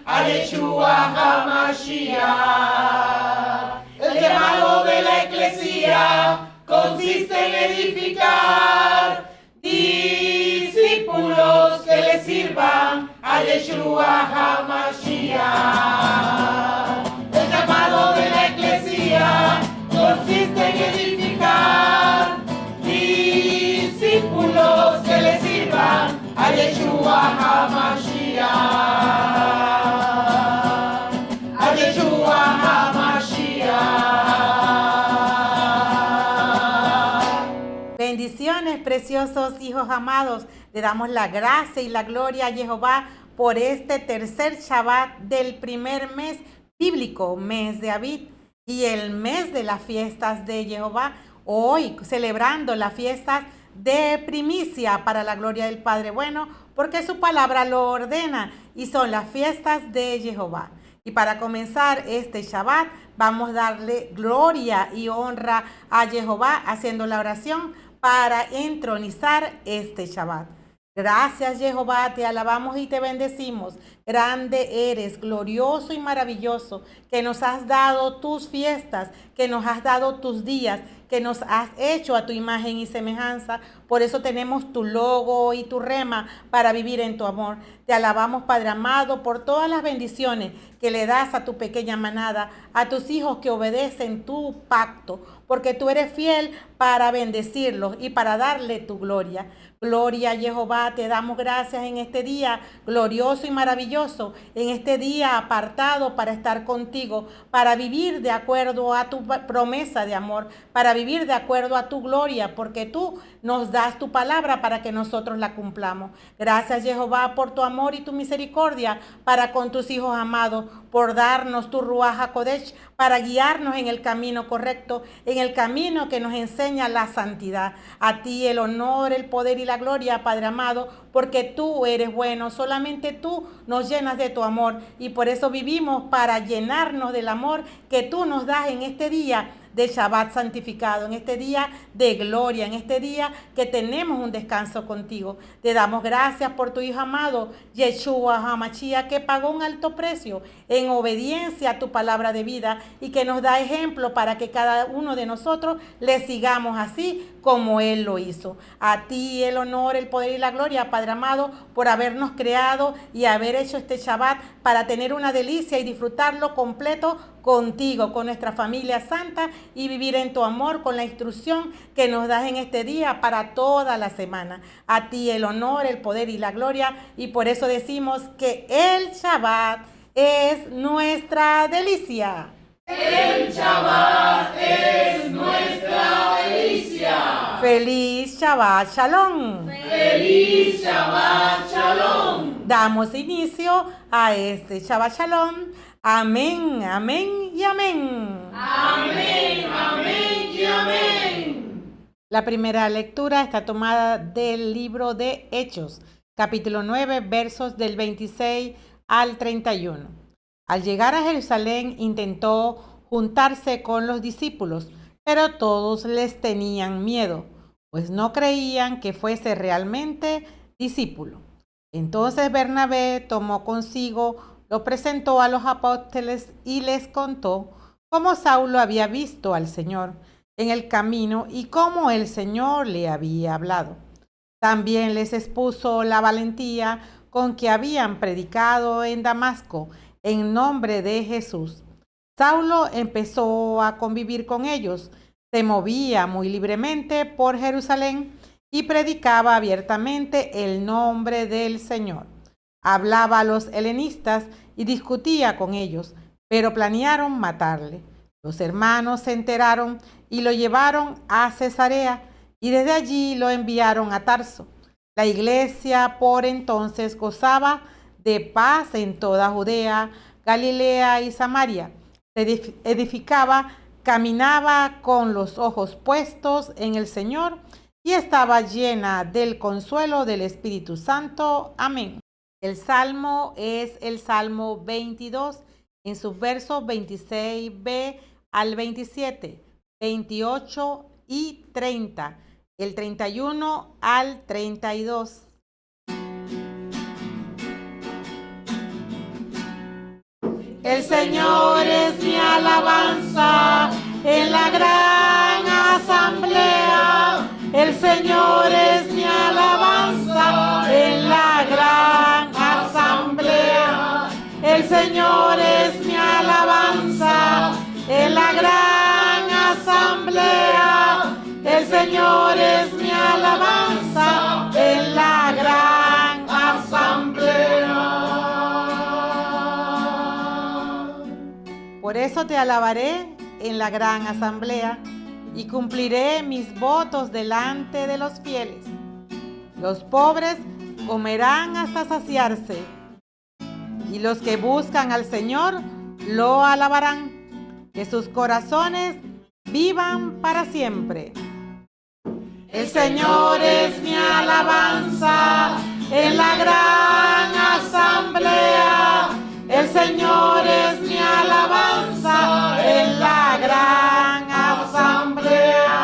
a Yeshua HaMashiach. El llamado de la Eclesia consiste en edificar discípulos que le sirvan a Yeshua HaMashiach. El llamado de la Eclesia consiste en edificar discípulos que le sirvan a Yeshua HaMashiach. A Yeshua HaMashiach. Bendiciones, preciosos hijos amados. Le damos la gracia y la gloria a Jehová por este tercer Shabbat del primer mes bíblico, mes de Abid, y el mes de las fiestas de Jehová. Hoy celebrando las fiestas de primicia para la gloria del Padre bueno, porque su palabra lo ordena y son las fiestas de Jehová. Y para comenzar este Shabbat vamos a darle gloria y honra a Jehová haciendo la oración para entronizar este Shabbat. Gracias, Jehová, te alabamos y te bendecimos. Grande eres, glorioso y maravilloso, que nos has dado tus fiestas, que nos has dado tus días, que nos has hecho a tu imagen y semejanza. Por eso tenemos tu logo y tu rema para vivir en tu amor. Te alabamos, Padre amado, por todas las bendiciones que le das a tu pequeña manada, a tus hijos que obedecen tu pacto, porque tú eres fiel para bendecirlos y para darle tu gloria. Gloria a Jehová, te damos gracias en este día glorioso y maravilloso, en este día apartado para estar contigo, para vivir de acuerdo a tu promesa de amor, para vivir de acuerdo a tu gloria, porque tú nos das tu palabra para que nosotros la cumplamos. Gracias, Jehová, por tu amor y tu misericordia para con tus hijos amados, por darnos tu Ruach HaKodesh, para guiarnos en el camino correcto, en el camino que nos enseña la santidad. A ti el honor, el poder y la gloria, Padre amado, porque tú eres bueno, solamente tú nos llenas de tu amor y por eso vivimos para llenarnos del amor que tú nos das en este día de Shabbat santificado, en este día de gloria, en este día que tenemos un descanso contigo. Te damos gracias por tu Hijo amado, Yeshua HaMashiach, que pagó un alto precio en obediencia a tu palabra de vida y que nos da ejemplo para que cada uno de nosotros le sigamos así como Él lo hizo. A ti el honor, el poder y la gloria, Padre amado, por habernos creado y haber hecho este Shabbat para tener una delicia y disfrutarlo completo contigo, con nuestra familia santa y vivir en tu amor con la instrucción que nos das en este día para toda la semana. A ti el honor, el poder y la gloria y por eso decimos que el Shabbat es nuestra delicia. El Shabbat es nuestra delicia. Feliz Shabbat Shalom. Feliz Shabbat Shalom. Damos inicio a este Shabbat Shalom. Amén, amén y amén. Amén, amén y amén. La primera lectura está tomada del libro de Hechos, capítulo 9, versos del 26 al 31. Al llegar a Jerusalén intentó juntarse con los discípulos, pero todos les tenían miedo, pues no creían que fuese realmente discípulo. Entonces Bernabé tomó consigo, lo presentó a los apóstoles y les contó cómo Saulo había visto al Señor en el camino y cómo el Señor le había hablado. También les expuso la valentía con que habían predicado en Damasco en nombre de Jesús. Saulo empezó a convivir con ellos, se movía muy libremente por Jerusalén y predicaba abiertamente el nombre del Señor. Hablaba a los helenistas y discutía con ellos, pero planearon matarle. Los hermanos se enteraron y lo llevaron a Cesarea y desde allí lo enviaron a Tarso. La iglesia por entonces gozaba de paz en toda Judea, Galilea y Samaria. Se edificaba, caminaba con los ojos puestos en el Señor y estaba llena del consuelo del Espíritu Santo. Amén. El salmo es el Salmo 22 en sus versos 26b al 27, 28 y 30, el 31 al 32. El Señor es mi alabanza en la gran asamblea. El Señor es mi alabanza en la gran asamblea. El Señor es mi alabanza en la gran asamblea. El Señor es mi alabanza en la gran asamblea. Por eso te alabaré en la gran asamblea y cumpliré mis votos delante de los fieles. Los pobres comerán hasta saciarse, y los que buscan al Señor lo alabarán. Que sus corazones vivan para siempre. El Señor es mi alabanza en la gran asamblea. El Señor es mi alabanza en la gran asamblea.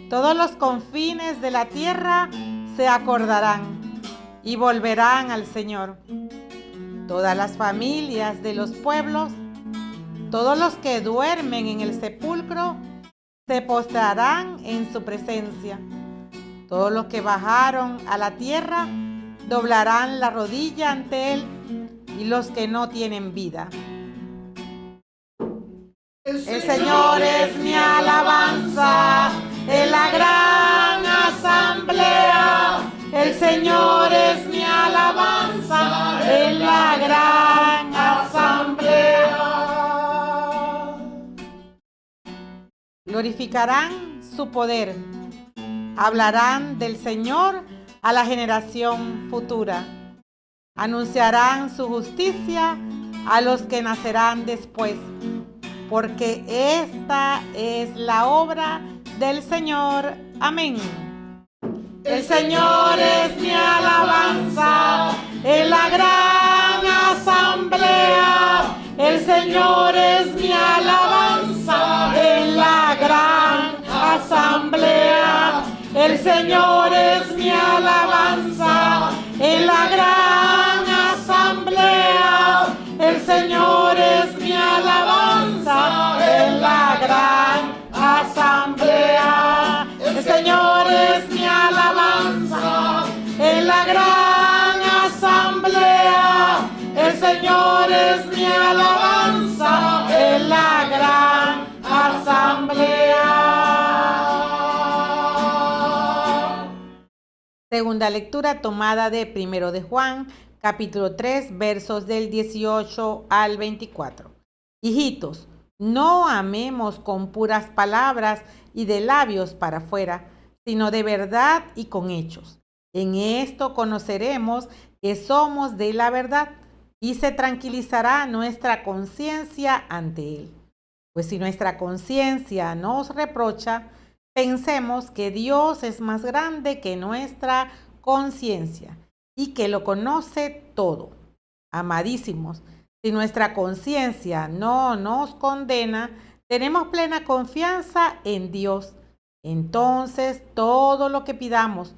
Todos los confines de la tierra se acordarán y volverán al Señor. Todas las familias de los pueblos, todos los que duermen en el sepulcro, se postrarán en su presencia. Todos los que bajaron a la tierra doblarán la rodilla ante él, y los que no tienen vida. El Señor es mi alabanza en la gran asamblea. El Señor es mi alabanza en la gran asamblea. Glorificarán su poder. Hablarán del Señor a la generación futura. Anunciarán su justicia a los que nacerán después, porque esta es la obra del Señor. Amén. El Señor es mi alabanza en la gran asamblea. El Señor es mi alabanza en la gran asamblea. El Señor es mi alabanza en la gran asamblea. El Señor es mi alabanza en la gran asamblea. El Señor es mi alabanza en la gran asamblea. El Señor es mi alabanza en la gran asamblea. Segunda lectura tomada de 1 de Juan, capítulo 3, versos del 18 al 24. Hijitos, no amemos con puras palabras y de labios para afuera, sino de verdad y con hechos. En esto conoceremos que somos de la verdad, y se tranquilizará nuestra conciencia ante Él. Pues si nuestra conciencia nos reprocha, pensemos que Dios es más grande que nuestra conciencia y que lo conoce todo. Amadísimos, si nuestra conciencia no nos condena, tenemos plena confianza en Dios. Entonces todo lo que pidamos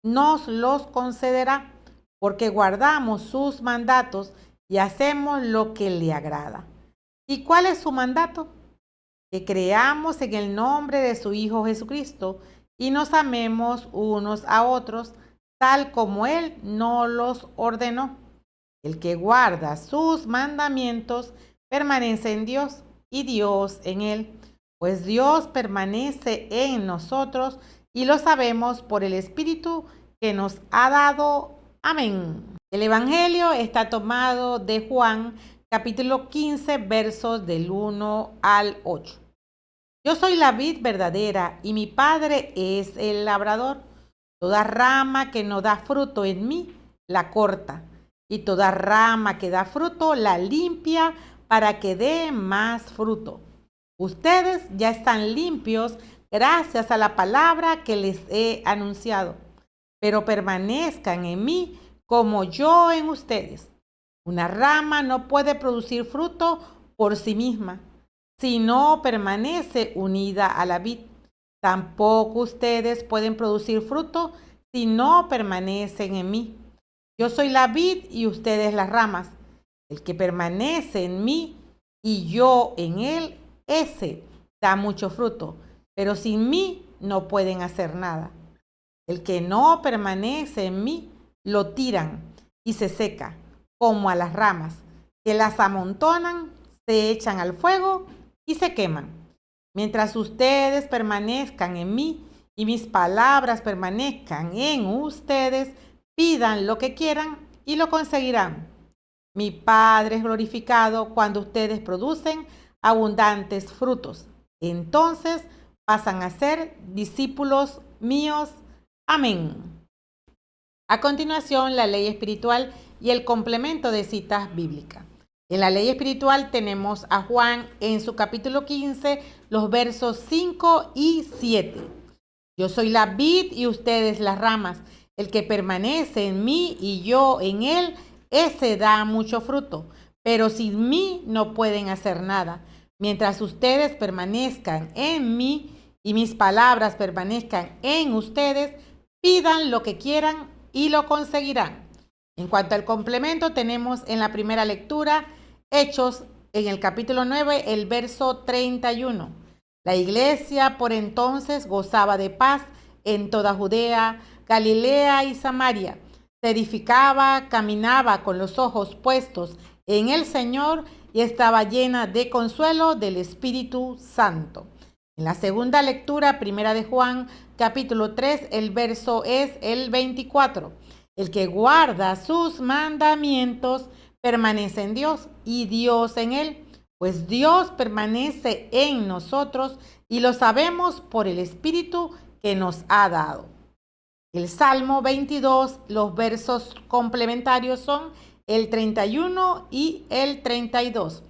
nos los concederá, porque guardamos sus mandatos y hacemos lo que le agrada. ¿Y cuál es su mandato? Que creamos en el nombre de su Hijo Jesucristo y nos amemos unos a otros, tal como Él nos los ordenó. El que guarda sus mandamientos permanece en Dios y Dios en él, pues Dios permanece en nosotros y lo sabemos por el Espíritu que nos ha dado. Amén. El Evangelio está tomado de Juan, capítulo 15, versos del 1 al 8. Yo soy la vid verdadera y mi Padre es el labrador. Toda rama que no da fruto en mí, la corta, y toda rama que da fruto, la limpia para que dé más fruto. Ustedes ya están limpios gracias a la palabra que les he anunciado, pero permanezcan en mí como yo en ustedes. Una rama no puede producir fruto por sí misma, si no permanece unida a la vid. Tampoco ustedes pueden producir fruto si no permanecen en mí. Yo soy la vid y ustedes las ramas. El que permanece en mí y yo en él, ese da mucho fruto, pero sin mí no pueden hacer nada. El que no permanece en mí, lo tiran y se seca, como a las ramas, que las amontonan, se echan al fuego y se queman. Mientras ustedes permanezcan en mí y mis palabras permanezcan en ustedes, pidan lo que quieran y lo conseguirán. Mi Padre es glorificado cuando ustedes producen abundantes frutos. Entonces pasan a ser discípulos míos. Amén. A continuación, la ley espiritual y el complemento de citas bíblicas. En la ley espiritual tenemos a Juan en su capítulo 15, los versos 5 y 7. Yo soy la vid y ustedes las ramas. El que permanece en mí y yo en él, ese da mucho fruto. Pero sin mí no pueden hacer nada. Mientras ustedes permanezcan en mí y mis palabras permanezcan en ustedes, pidan lo que quieran y lo conseguirán. En cuanto al complemento, tenemos en la primera lectura Hechos en el capítulo 9, el verso 31. La iglesia por entonces gozaba de paz en toda Judea, Galilea y Samaria. Se edificaba, caminaba con los ojos puestos en el Señor y estaba llena de consuelo del Espíritu Santo. En la segunda lectura, primera de Juan, capítulo 3, el verso es el 24. El que guarda sus mandamientos permanece en Dios y Dios en él, pues Dios permanece en nosotros y lo sabemos por el Espíritu que nos ha dado. El Salmo 22, los versos complementarios son el 31 y el 32.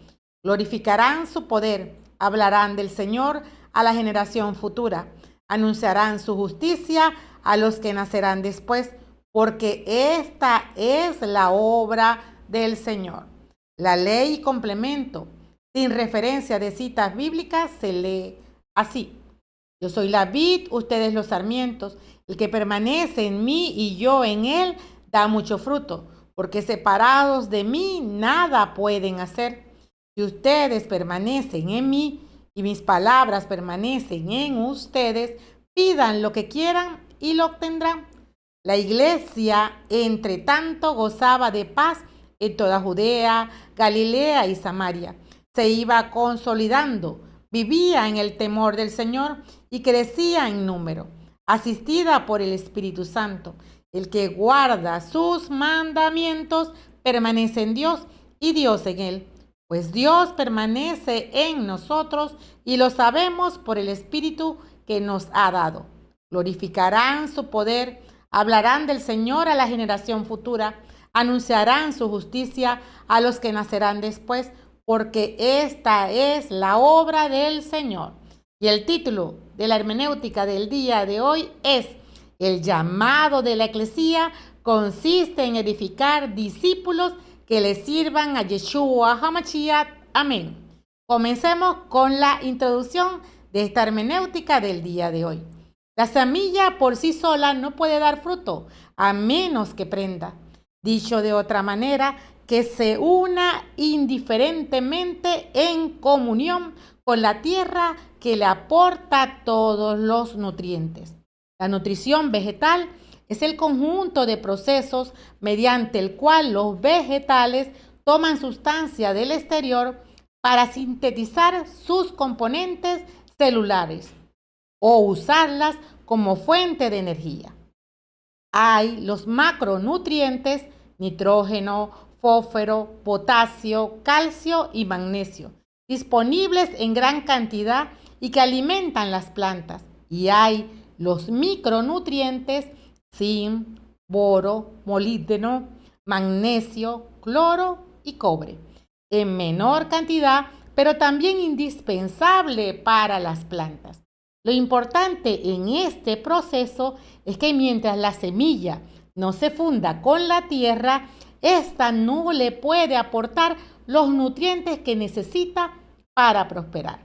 Glorificarán su poder, hablarán del Señor a la generación futura, anunciarán su justicia a los que nacerán después, porque esta es la obra del Señor. La ley y complemento, sin referencia de citas bíblicas, se lee así. Yo soy la vid, ustedes los sarmientos. El que permanece en mí y yo en él da mucho fruto, porque separados de mí nada pueden hacer. Si ustedes permanecen en mí y mis palabras permanecen en ustedes, pidan lo que quieran y lo obtendrán. La iglesia, entre tanto, gozaba de paz en toda Judea, Galilea y Samaria. Se iba consolidando, vivía en el temor del Señor y crecía en número, asistida por el Espíritu Santo. El que guarda sus mandamientos permanece en Dios y Dios en él, pues Dios permanece en nosotros y lo sabemos por el Espíritu que nos ha dado. Glorificarán su poder, hablarán del Señor a la generación futura, anunciarán su justicia a los que nacerán después, porque esta es la obra del Señor. Y el título de la hermenéutica del día de hoy es: el llamado de la eclesía consiste en edificar discípulos que le sirvan a Yeshua HaMashiach. Amén. Comencemos con la introducción de esta hermenéutica del día de hoy. La semilla por sí sola no puede dar fruto a menos que prenda. Dicho de otra manera, que se una indiferentemente en comunión con la tierra que le aporta todos los nutrientes. La nutrición vegetal es el conjunto de procesos mediante el cual los vegetales toman sustancia del exterior para sintetizar sus componentes celulares o usarlas como fuente de energía. Hay los macronutrientes: nitrógeno, fósforo, potasio, calcio y magnesio, disponibles en gran cantidad y que alimentan las plantas. Y hay los micronutrientes: zinc, boro, molibdeno, magnesio, cloro y cobre, en menor cantidad, pero también indispensable para las plantas. Lo importante en este proceso es que mientras la semilla no se funda con la tierra, ésta no le puede aportar los nutrientes que necesita para prosperar.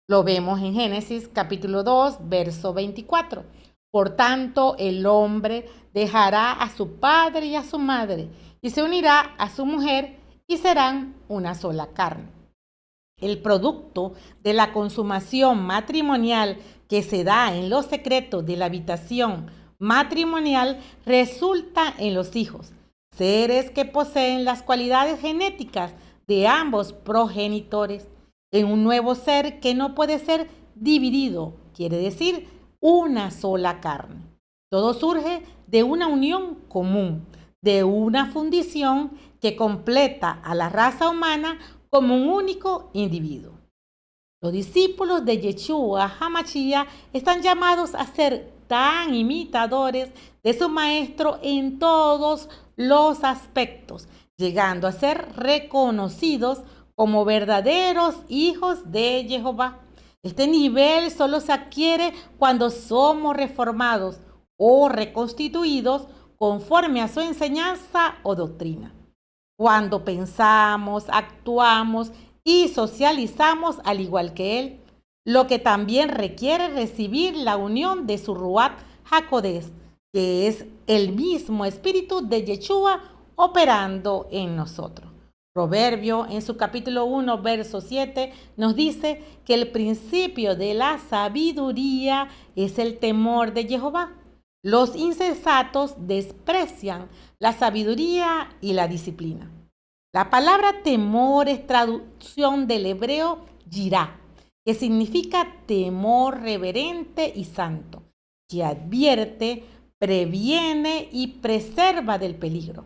Lo vemos en Génesis capítulo 2, verso 24. Por tanto, el hombre dejará a su padre y a su madre y se unirá a su mujer y serán una sola carne. El producto de la consumación matrimonial que se da en los secretos de la habitación matrimonial resulta en los hijos, seres que poseen las cualidades genéticas de ambos progenitores, en un nuevo ser que no puede ser dividido, quiere decir una sola carne. Todo surge de una unión común, de una fundición que completa a la raza humana como un único individuo. Los discípulos de Yeshua HaMashiach están llamados a ser tan imitadores de su maestro en todos los aspectos, llegando a ser reconocidos como verdaderos hijos de Jehová. Este nivel solo se adquiere cuando somos reformados o reconstituidos conforme a su enseñanza o doctrina. Cuando pensamos, actuamos y socializamos al igual que Él, lo que también requiere recibir la unión de su Ruach HaKodesh, que es el mismo espíritu de Yeshua operando en nosotros. Proverbio, en su capítulo 1, verso 7, nos dice que el principio de la sabiduría es el temor de Jehová. Los insensatos desprecian la sabiduría y la disciplina. La palabra temor es traducción del hebreo yirá, que significa temor reverente y santo, que advierte, previene y preserva del peligro.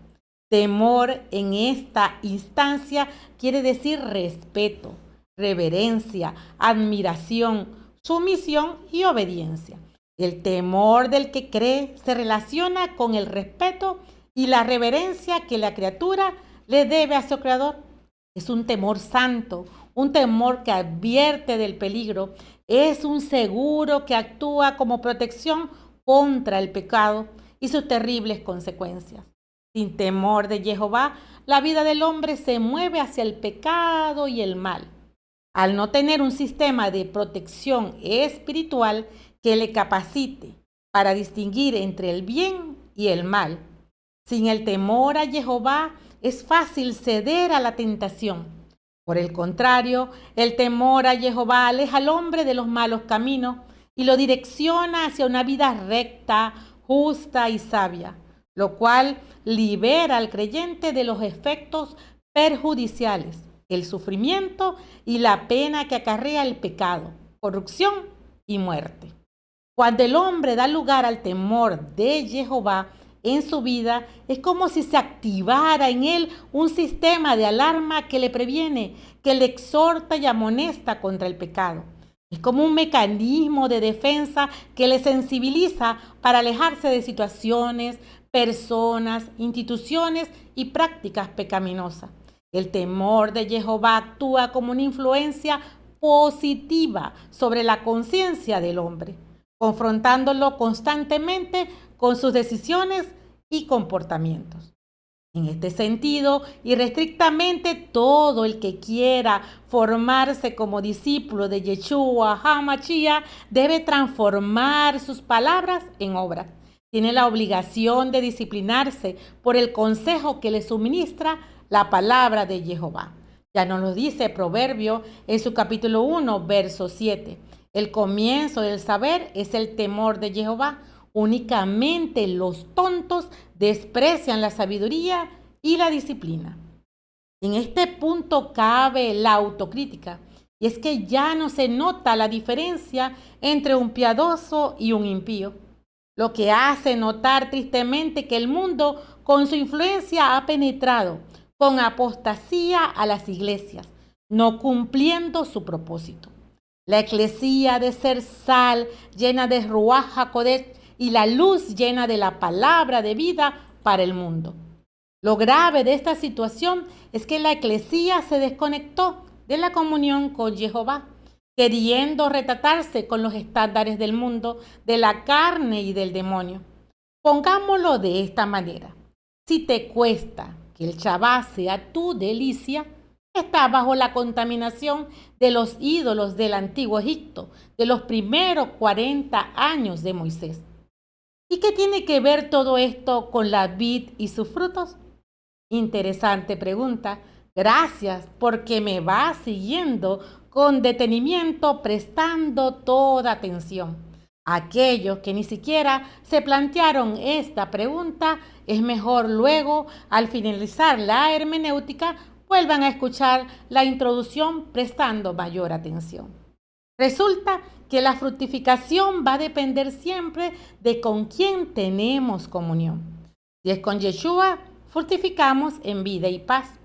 Temor en esta instancia quiere decir respeto, reverencia, admiración, sumisión y obediencia. El temor del que cree se relaciona con el respeto y la reverencia que la criatura le debe a su Creador. Es un temor santo, un temor que advierte del peligro, es un seguro que actúa como protección contra el pecado y sus terribles consecuencias. Sin temor de Jehová, la vida del hombre se mueve hacia el pecado y el mal. Al no tener un sistema de protección espiritual que le capacite para distinguir entre el bien y el mal, sin el temor a Jehová es fácil ceder a la tentación. Por el contrario, el temor a Jehová aleja al hombre de los malos caminos y lo direcciona hacia una vida recta, justa y sabia, lo cual libera al creyente de los efectos perjudiciales, el sufrimiento y la pena que acarrea el pecado, corrupción y muerte. Cuando el hombre da lugar al temor de Jehová en su vida, es como si se activara en él un sistema de alarma que le previene, que le exhorta y amonesta contra el pecado. Es como un mecanismo de defensa que le sensibiliza para alejarse de situaciones, personas, instituciones y prácticas pecaminosas. El temor de Jehová actúa como una influencia positiva sobre la conciencia del hombre, confrontándolo constantemente con sus decisiones y comportamientos. En este sentido, irrestrictamente todo el que quiera formarse como discípulo de Yeshua HaMashiach debe transformar sus palabras en obras. Tiene la obligación de disciplinarse por el consejo que le suministra la palabra de Jehová. Ya nos lo dice Proverbio en su capítulo 1, verso 7. El comienzo del saber es el temor de Jehová. Únicamente los tontos desprecian la sabiduría y la disciplina. En este punto cabe la autocrítica, y es que ya no se nota la diferencia entre un piadoso y un impío, lo que hace notar tristemente que el mundo con su influencia ha penetrado con apostasía a las iglesias, no cumpliendo su propósito. La eclesía ha de ser sal llena de Ruach HaKodesh y la luz llena de la palabra de vida para el mundo. Lo grave de esta situación es que la eclesía se desconectó de la comunión con Jehová, queriendo retratarse con los estándares del mundo, de la carne y del demonio. Pongámoslo de esta manera. Si te cuesta que el Shabbat sea tu delicia, estás bajo la contaminación de los ídolos del antiguo Egipto, de los primeros 40 años de Moisés. ¿Y qué tiene que ver todo esto con la vid y sus frutos? Interesante pregunta Gracias porque me vas siguiendo con detenimiento, prestando toda atención. Aquellos que ni siquiera se plantearon esta pregunta, es mejor luego, al finalizar la hermenéutica, vuelvan a escuchar la introducción prestando mayor atención. Resulta que la fructificación va a depender siempre de con quién tenemos comunión. Si es con Yeshua, fructificamos en vida y paz,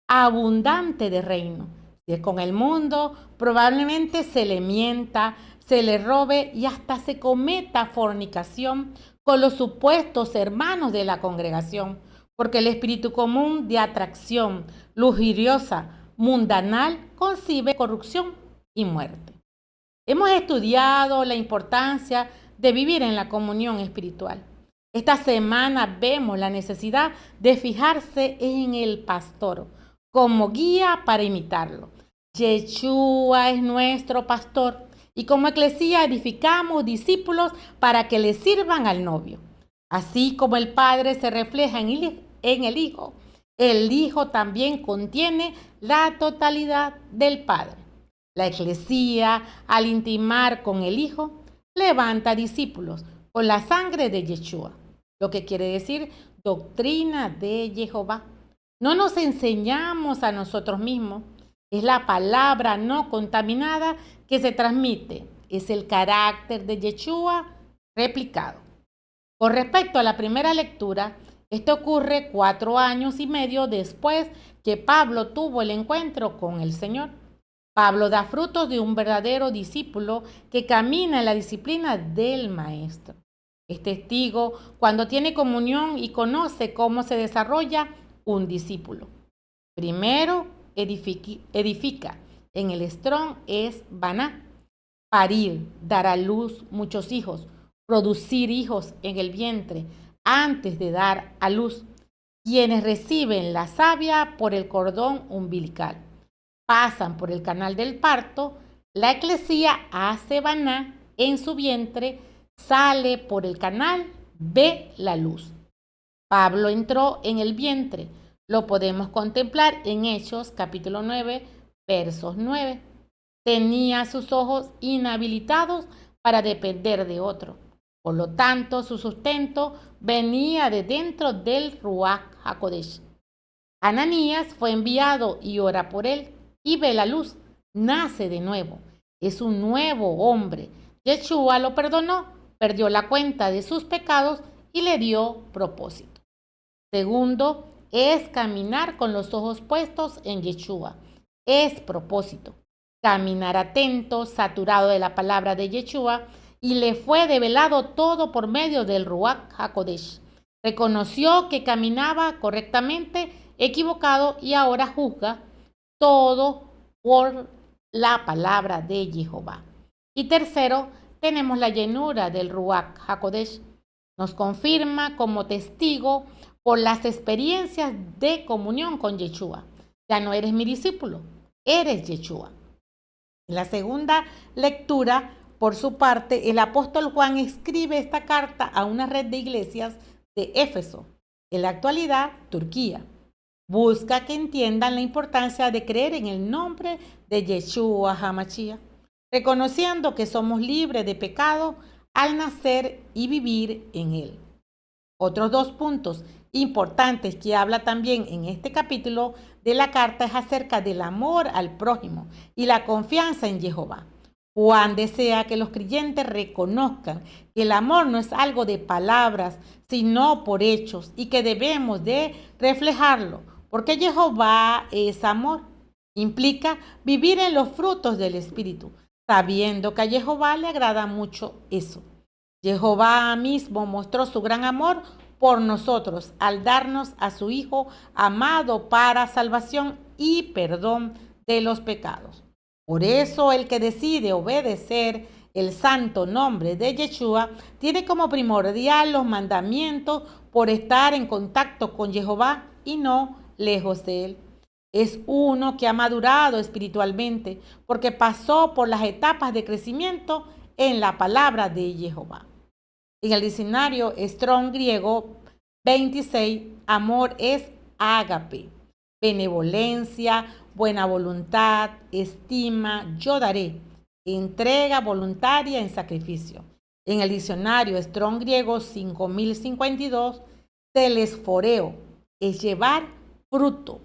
abundante de reino. Si es con el mundo, probablemente se le mienta, se le robe y hasta se cometa fornicación con los supuestos hermanos de la congregación, porque el espíritu común de atracción lujuriosa, mundanal, concibe corrupción y muerte. Hemos estudiado la importancia de vivir en la comunión espiritual. Esta semana vemos la necesidad de fijarse en el pastor como guía para imitarlo. Yeshua es nuestro pastor y como eclesía edificamos discípulos para que le sirvan al novio. Así como el Padre se refleja en el Hijo también contiene la totalidad del Padre. La eclesía, al intimar con el Hijo, levanta discípulos con la sangre de Yeshua, lo que quiere decir doctrina de Jehová. No nos enseñamos a nosotros mismos, es la palabra no contaminada que se transmite, es el carácter de Yeshua replicado. Con respecto a la primera lectura, esto ocurre 4 años y medio después que Pablo tuvo el encuentro con el Señor. Pablo da frutos de un verdadero discípulo que camina en la disciplina del Maestro. Es testigo cuando tiene comunión y conoce cómo se desarrolla un discípulo. Primero, edifica. En el Strong es baná, parir, dar a luz muchos hijos, producir hijos en el vientre antes de dar a luz, quienes reciben la savia por el cordón umbilical. Pasan por el canal del parto, la eclesía hace baná en su vientre, sale por el canal, ve la luz. Pablo entró en el vientre, lo podemos contemplar en Hechos capítulo 9, versos 9. Tenía sus ojos inhabilitados para depender de otro. Por lo tanto, su sustento venía de dentro del Ruach HaKodesh. Ananías fue enviado y ora por él. Y ve la luz, nace de nuevo, es un nuevo hombre. Yeshua lo perdonó, perdió la cuenta de sus pecados y le dio propósito. Segundo, es caminar con los ojos puestos en Yeshua, es propósito. Caminar atento, saturado de la palabra de Yeshua, y le fue develado todo por medio del Ruach HaKodesh. Reconoció que caminaba correctamente, equivocado y ahora juzga todo por la palabra de Jehová. Y tercero, tenemos la llenura del Ruach HaKodesh. Nos confirma como testigo por las experiencias de comunión con Yeshua. Ya no eres mi discípulo, eres Yeshua. En la segunda lectura, por su parte, el apóstol Juan escribe esta carta a una red de iglesias de Éfeso, en la actualidad Turquía. Busca que entiendan la importancia de creer en el nombre de Yeshua HaMashiach, reconociendo que somos libres de pecado al nacer y vivir en él. Otros 2 puntos importantes que habla también en este capítulo de la carta es acerca del amor al prójimo y la confianza en Jehová. Juan desea que los creyentes reconozcan que el amor no es algo de palabras, sino por hechos y que debemos de reflejarlo. Porque Jehová es amor. Implica vivir en los frutos del Espíritu, sabiendo que a Jehová le agrada mucho eso. Jehová mismo mostró su gran amor por nosotros al darnos a su Hijo amado para salvación y perdón de los pecados. Por eso el que decide obedecer el santo nombre de Yeshua tiene como primordial los mandamientos por estar en contacto con Jehová y no lejos de él. Es uno que ha madurado espiritualmente porque pasó por las etapas de crecimiento en la palabra de Jehová. En el diccionario Strong griego 26, amor es ágape. benevolencia, buena voluntad, estima, yo daré, entrega voluntaria en sacrificio. En el diccionario Strong griego 5052, telesforeo es llevar fruto,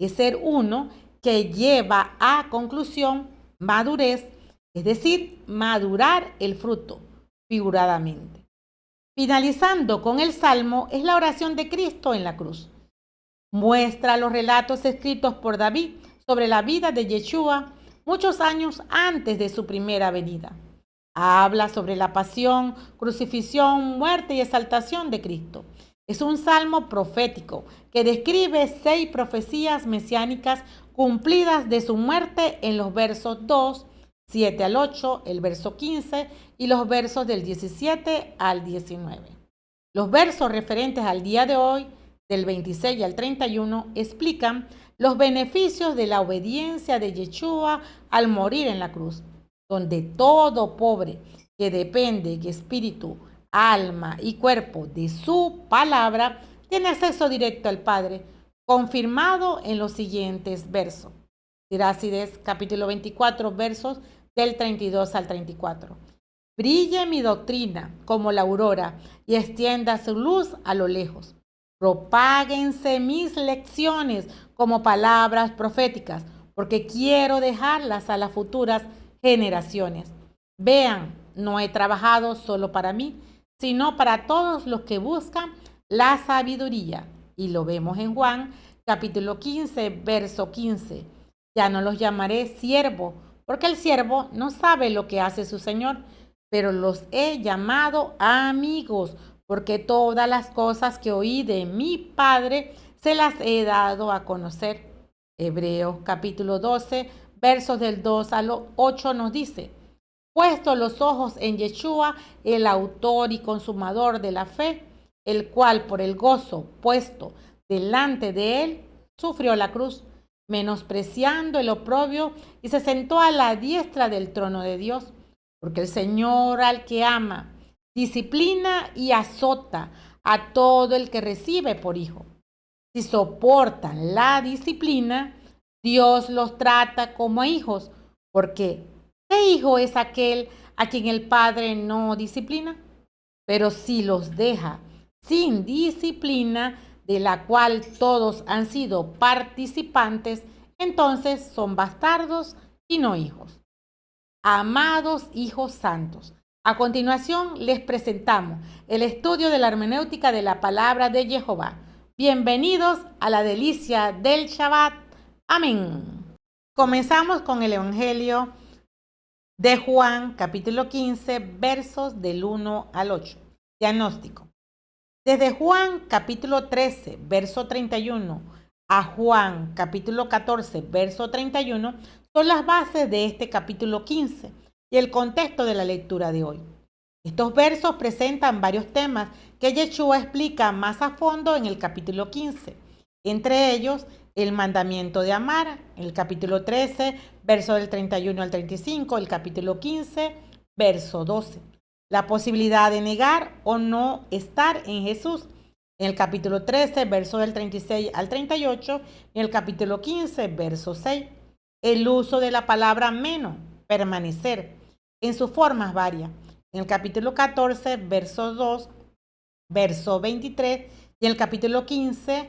es ser uno que lleva a conclusión madurez, es decir, madurar el fruto, figuradamente. Finalizando con el Salmo es la oración de Cristo en la cruz. Muestra los relatos escritos por David sobre la vida de Yeshua muchos años antes de su primera venida. Habla sobre la pasión, crucifixión, muerte y exaltación de Cristo. Es un salmo profético que describe 6 profecías mesiánicas cumplidas de su muerte en los versos 2, 7 al 8, el verso 15 y los versos del 17 al 19. Los versos referentes al día de hoy, del 26 al 31, explican los beneficios de la obediencia de Yeshua al morir en la cruz, donde todo pobre que depende en espíritu, alma y cuerpo de su palabra tiene acceso directo al Padre, confirmado en los siguientes versos. Sirácides capítulo 24, versos del 32 al 34. Brille mi doctrina como la aurora y extienda su luz a lo lejos. Propáguense mis lecciones como palabras proféticas, porque quiero dejarlas a las futuras generaciones. Vean, no he trabajado solo para mí, sino para todos los que buscan la sabiduría. Y lo vemos en Juan, capítulo 15, verso 15. Ya no los llamaré siervo, porque el siervo no sabe lo que hace su Señor, pero los he llamado amigos, porque todas las cosas que oí de mi Padre se las he dado a conocer. Hebreos capítulo 12, versos del 2 al 8 nos dice: puesto los ojos en Yeshua, el autor y consumador de la fe, el cual por el gozo puesto delante de él, sufrió la cruz, menospreciando el oprobio, y se sentó a la diestra del trono de Dios. Porque el Señor al que ama, disciplina y azota a todo el que recibe por hijo. Si soportan la disciplina, Dios los trata como hijos, porque ¿qué hijo es aquel a quien el Padre no disciplina? Pero si los deja sin disciplina, de la cual todos han sido participantes, entonces son bastardos y no hijos. Amados hijos santos, a continuación les presentamos el estudio de la hermenéutica de la palabra de Jehová. Bienvenidos a la delicia del Shabbat. Amén. Comenzamos con el Evangelio de Juan, capítulo 15, versos del 1 al 8. Diagnóstico. Desde Juan, capítulo 13, verso 31, a Juan, capítulo 14, verso 31, son las bases de este capítulo 15 y el contexto de la lectura de hoy. Estos versos presentan varios temas que Yeshua explica más a fondo en el capítulo 15, entre ellos el mandamiento de amar, el capítulo 13, verso del 31 al 35, el capítulo 15, verso 12. La posibilidad de negar o no estar en Jesús, en el capítulo 13, verso del 36 al 38, en el capítulo 15, verso 6. El uso de la palabra meno, permanecer, en sus formas varias, en el capítulo 14, verso 2, verso 23, y en el capítulo 15,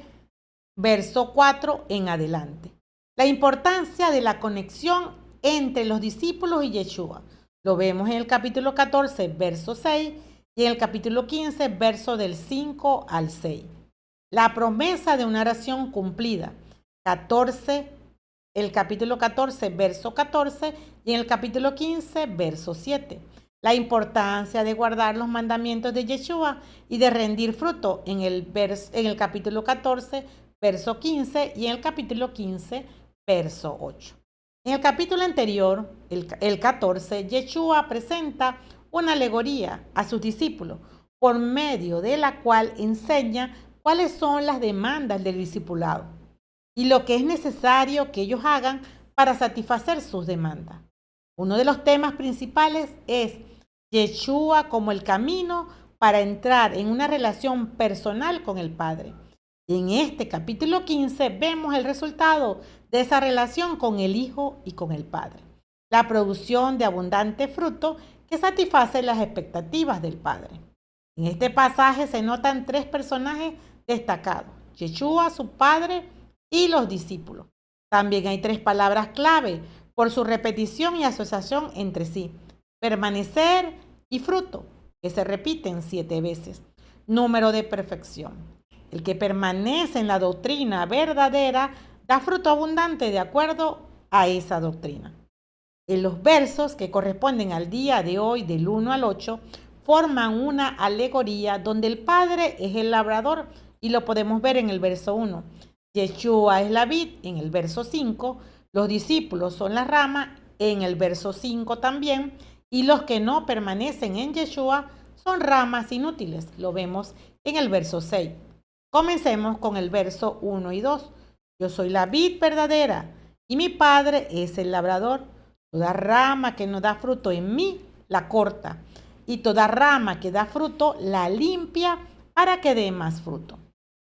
verso 4 en adelante. La importancia de la conexión entre los discípulos y Yeshua. Lo vemos en el capítulo 14, verso 6 y en el capítulo 15, verso del 5 al 6. La promesa de una oración cumplida. El capítulo 14, verso 14 y en el capítulo 15, verso 7. La importancia de guardar los mandamientos de Yeshua y de rendir fruto en el capítulo 14, verso 15 y en el capítulo 15, verso 8. En el capítulo anterior, el 14, Yeshua presenta una alegoría a sus discípulos, por medio de la cual enseña cuáles son las demandas del discipulado y lo que es necesario que ellos hagan para satisfacer sus demandas. Uno de los temas principales es Yeshua como el camino para entrar en una relación personal con el Padre. En este capítulo 15 vemos el resultado de esa relación con el Hijo y con el Padre. La producción de abundante fruto que satisface las expectativas del Padre. En este pasaje se notan 3 personajes destacados: Yeshua, su Padre y los discípulos. También hay 3 palabras clave por su repetición y asociación entre sí: permanecer y fruto, que se repiten 7 veces. Número de perfección. El que permanece en la doctrina verdadera da fruto abundante de acuerdo a esa doctrina. En los versos que corresponden al día de hoy, del 1 al 8, forman una alegoría donde el Padre es el labrador, y lo podemos ver en el verso 1. Yeshua es la vid en el verso 5, los discípulos son la rama en el verso 5 también, y los que no permanecen en Yeshua son ramas inútiles, lo vemos en el verso 6. Comencemos con el verso 1 y 2. Yo soy la vid verdadera y mi Padre es el labrador. Toda rama que no da fruto en mí, la corta, y toda rama que da fruto, la limpia para que dé más fruto.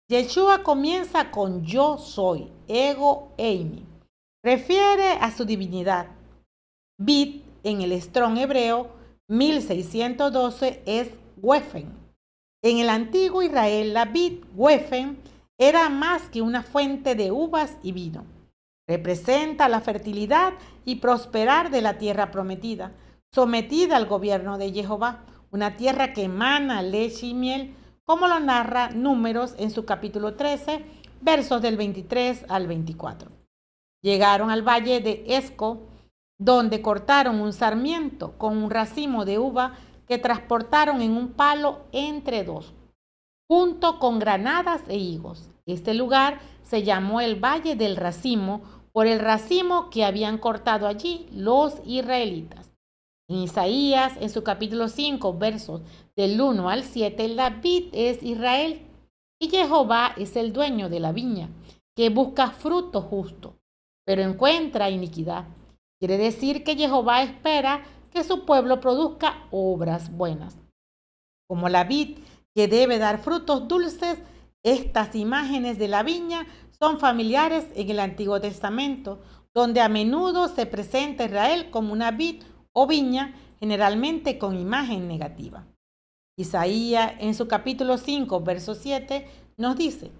Yeshua comienza con yo soy, ego eimi. Refiere a su divinidad. Vid en el Strong hebreo 1612 es Wefen. En el antiguo Israel, la vid Wefen era más que una fuente de uvas y vino. Representa la fertilidad y prosperar de la tierra prometida, sometida al gobierno de Jehová, una tierra que emana leche y miel, como lo narra Números en su capítulo 13, versos del 23 al 24. Llegaron al valle de Esco, donde cortaron un sarmiento con un racimo de uva que transportaron en un palo entre 2, junto con granadas e higos. Este lugar se llamó el Valle del Racimo por el racimo que habían cortado allí los israelitas. En Isaías, en su capítulo 5, versos del 1 al 7, la vid es Israel y Jehová es el dueño de la viña, que busca fruto justo, pero encuentra iniquidad. Quiere decir que Jehová espera que su pueblo produzca obras buenas. Como la vid que debe dar frutos dulces, estas imágenes de la viña son familiares en el Antiguo Testamento, donde a menudo se presenta Israel como una vid o viña, generalmente con imagen negativa. Isaías, en su capítulo 5, verso 7, nos dice: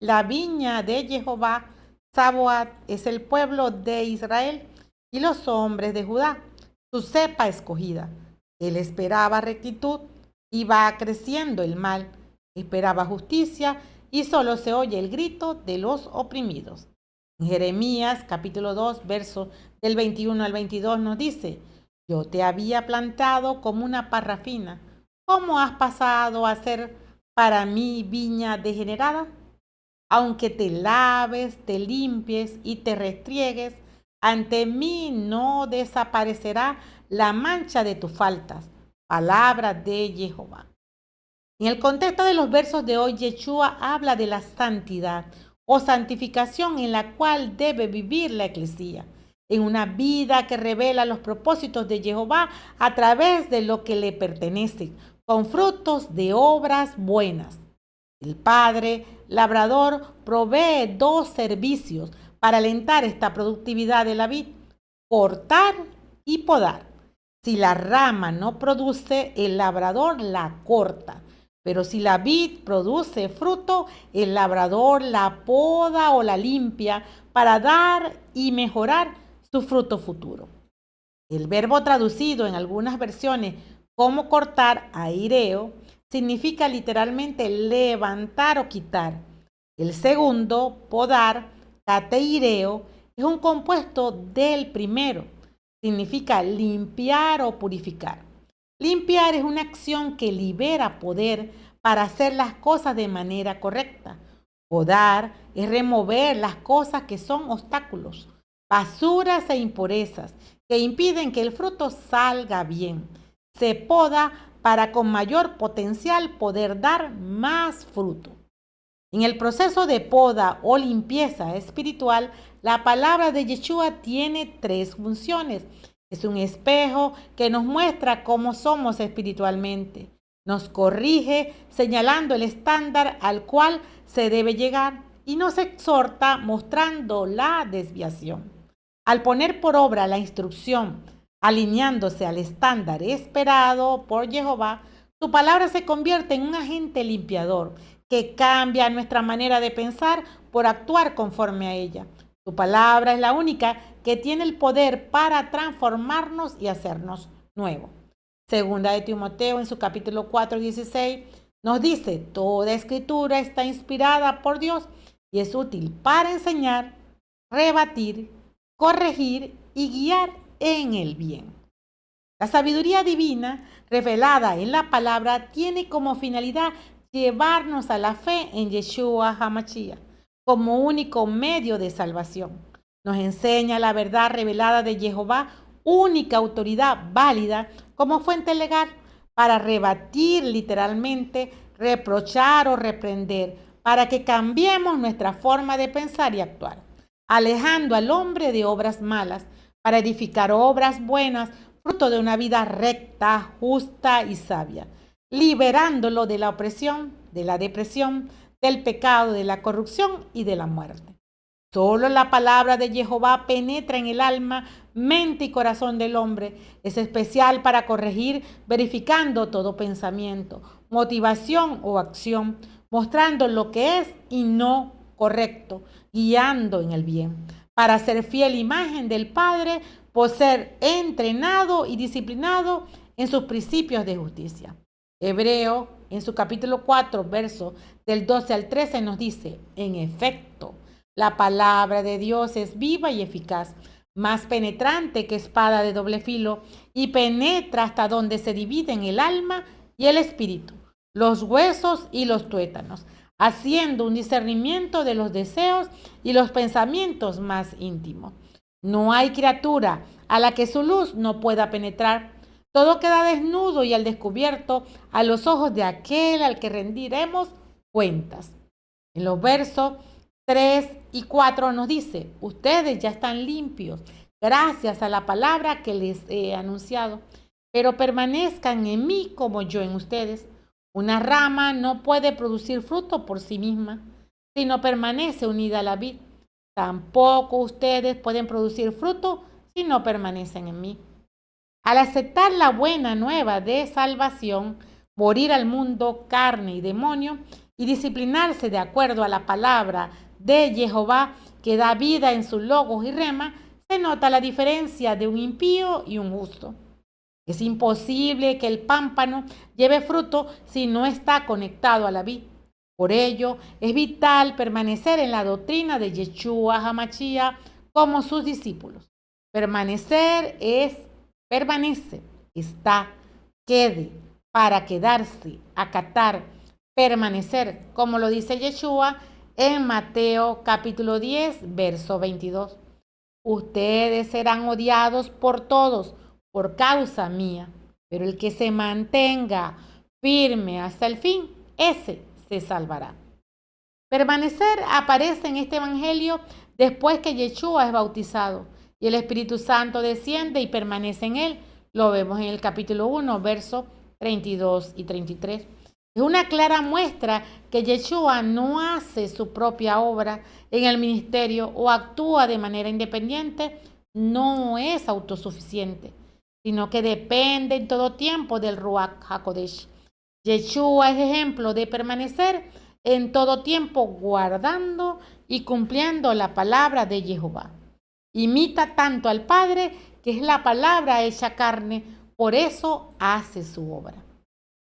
la viña de Jehová, Saboat, es el pueblo de Israel y los hombres de Judá, su cepa escogida. Él esperaba rectitud y va creciendo el mal, esperaba justicia y solo se oye el grito de los oprimidos. En Jeremías capítulo 2, versos del 21 al 22 nos dice: yo te había plantado como una parra fina. ¿Cómo has pasado a ser para mí viña degenerada? Aunque te laves, te limpies y te restriegues, ante mí no desaparecerá la mancha de tus faltas. Palabra de Jehová. En el contexto de los versos de hoy, Yeshua habla de la santidad o santificación en la cual debe vivir la Eclesia, en una vida que revela los propósitos de Jehová a través de lo que le pertenece, con frutos de obras buenas. El Padre labrador provee 2 servicios para alentar esta productividad de la vid: cortar y podar. Si la rama no produce, el labrador la corta. Pero si la vid produce fruto, el labrador la poda o la limpia para dar y mejorar su fruto futuro. El verbo traducido en algunas versiones como cortar, aireo, significa literalmente levantar o quitar. El segundo, podar, cateireo, es un compuesto del primero. Significa limpiar o purificar. Limpiar es una acción que libera poder para hacer las cosas de manera correcta. Podar es remover las cosas que son obstáculos, basuras e impurezas que impiden que el fruto salga bien. Se poda para con mayor potencial poder dar más fruto. En el proceso de poda o limpieza espiritual, la palabra de Yeshua tiene 3 funciones. Es un espejo que nos muestra cómo somos espiritualmente. Nos corrige señalando el estándar al cual se debe llegar y nos exhorta mostrando la desviación. Al poner por obra la instrucción, alineándose al estándar esperado por Jehová, su palabra se convierte en un agente limpiador que cambia nuestra manera de pensar por actuar conforme a ella. Su palabra es la única que tiene el poder para transformarnos y hacernos nuevos. Segunda de Timoteo en su capítulo 4:16 nos dice: toda escritura está inspirada por Dios y es útil para enseñar, rebatir, corregir y guiar en el bien. La sabiduría divina revelada en la palabra tiene como finalidad llevarnos a la fe en Yeshua HaMashiach como único medio de salvación. Nos enseña la verdad revelada de Jehová, única autoridad válida como fuente legal para rebatir literalmente, reprochar o reprender, para que cambiemos nuestra forma de pensar y actuar, alejando al hombre de obras malas, para edificar obras buenas, fruto de una vida recta, justa y sabia, liberándolo de la opresión, de la depresión, del pecado, de la corrupción y de la muerte. Solo la palabra de Jehová penetra en el alma, mente y corazón del hombre. Es especial para corregir, verificando todo pensamiento, motivación o acción, mostrando lo que es y no correcto, guiando en el bien, para ser fiel imagen del Padre, por ser entrenado y disciplinado en sus principios de justicia. Hebreo, en su capítulo 4, versos del 12 al 13, nos dice: en efecto, la palabra de Dios es viva y eficaz, más penetrante que espada de doble filo, y penetra hasta donde se dividen el alma y el espíritu, los huesos y los tuétanos, haciendo un discernimiento de los deseos y los pensamientos más íntimos. No hay criatura a la que su luz no pueda penetrar. Todo queda desnudo y al descubierto a los ojos de aquel al que rendiremos cuentas. En los versos 3 y 4 nos dice: ustedes ya están limpios gracias a la palabra que les he anunciado, pero permanezcan en mí como yo en ustedes. Una rama no puede producir fruto por sí misma, sino permanece unida a la vid. Tampoco ustedes pueden producir fruto si no permanecen en mí. Al aceptar la buena nueva de salvación, morir al mundo, carne y demonio, y disciplinarse de acuerdo a la palabra de Jehová que da vida en sus logos y rema, se nota la diferencia de un impío y un justo. Es imposible que el pámpano lleve fruto si no está conectado a la vid. Por ello, es vital permanecer en la doctrina de Yeshua HaMashiach como sus discípulos. Permanecer es permanece, está, quede, para quedarse, acatar, permanecer, como lo dice Yeshua en Mateo capítulo 10, verso 22. Ustedes serán odiados por todos por causa mía, pero el que se mantenga firme hasta el fin, ese se salvará. Permanecer aparece en este evangelio después que Yeshua es bautizado y el Espíritu Santo desciende y permanece en él. Lo vemos en el capítulo 1, versos 32 y 33. Es una clara muestra que Yeshua no hace su propia obra en el ministerio o actúa de manera independiente, no es autosuficiente, sino que depende en todo tiempo del Ruach HaKodesh. Yeshua es ejemplo de permanecer en todo tiempo guardando y cumpliendo la palabra de Jehová. Imita tanto al Padre, que es la palabra hecha carne, por eso hace su obra.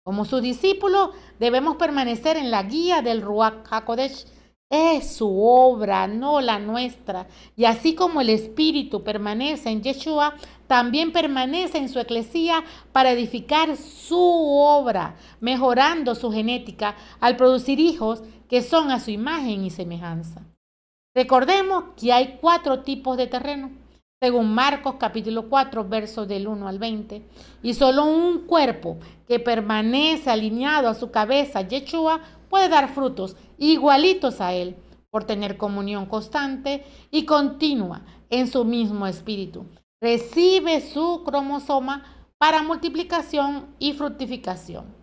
Como sus discípulos debemos permanecer en la guía del Ruach HaKodesh. Es su obra, no la nuestra. Y así como el Espíritu permanece en Yeshua, también permanece en su eclesía para edificar su obra, mejorando su genética al producir hijos que son a su imagen y semejanza. Recordemos que hay 4 tipos de terreno, según Marcos capítulo 4, versos del 1 al 20, y solo un cuerpo que permanece alineado a su cabeza, Yeshua, puede dar frutos igualitos a él, por tener comunión constante y continua en su mismo espíritu. Recibe su cromosoma para multiplicación y fructificación.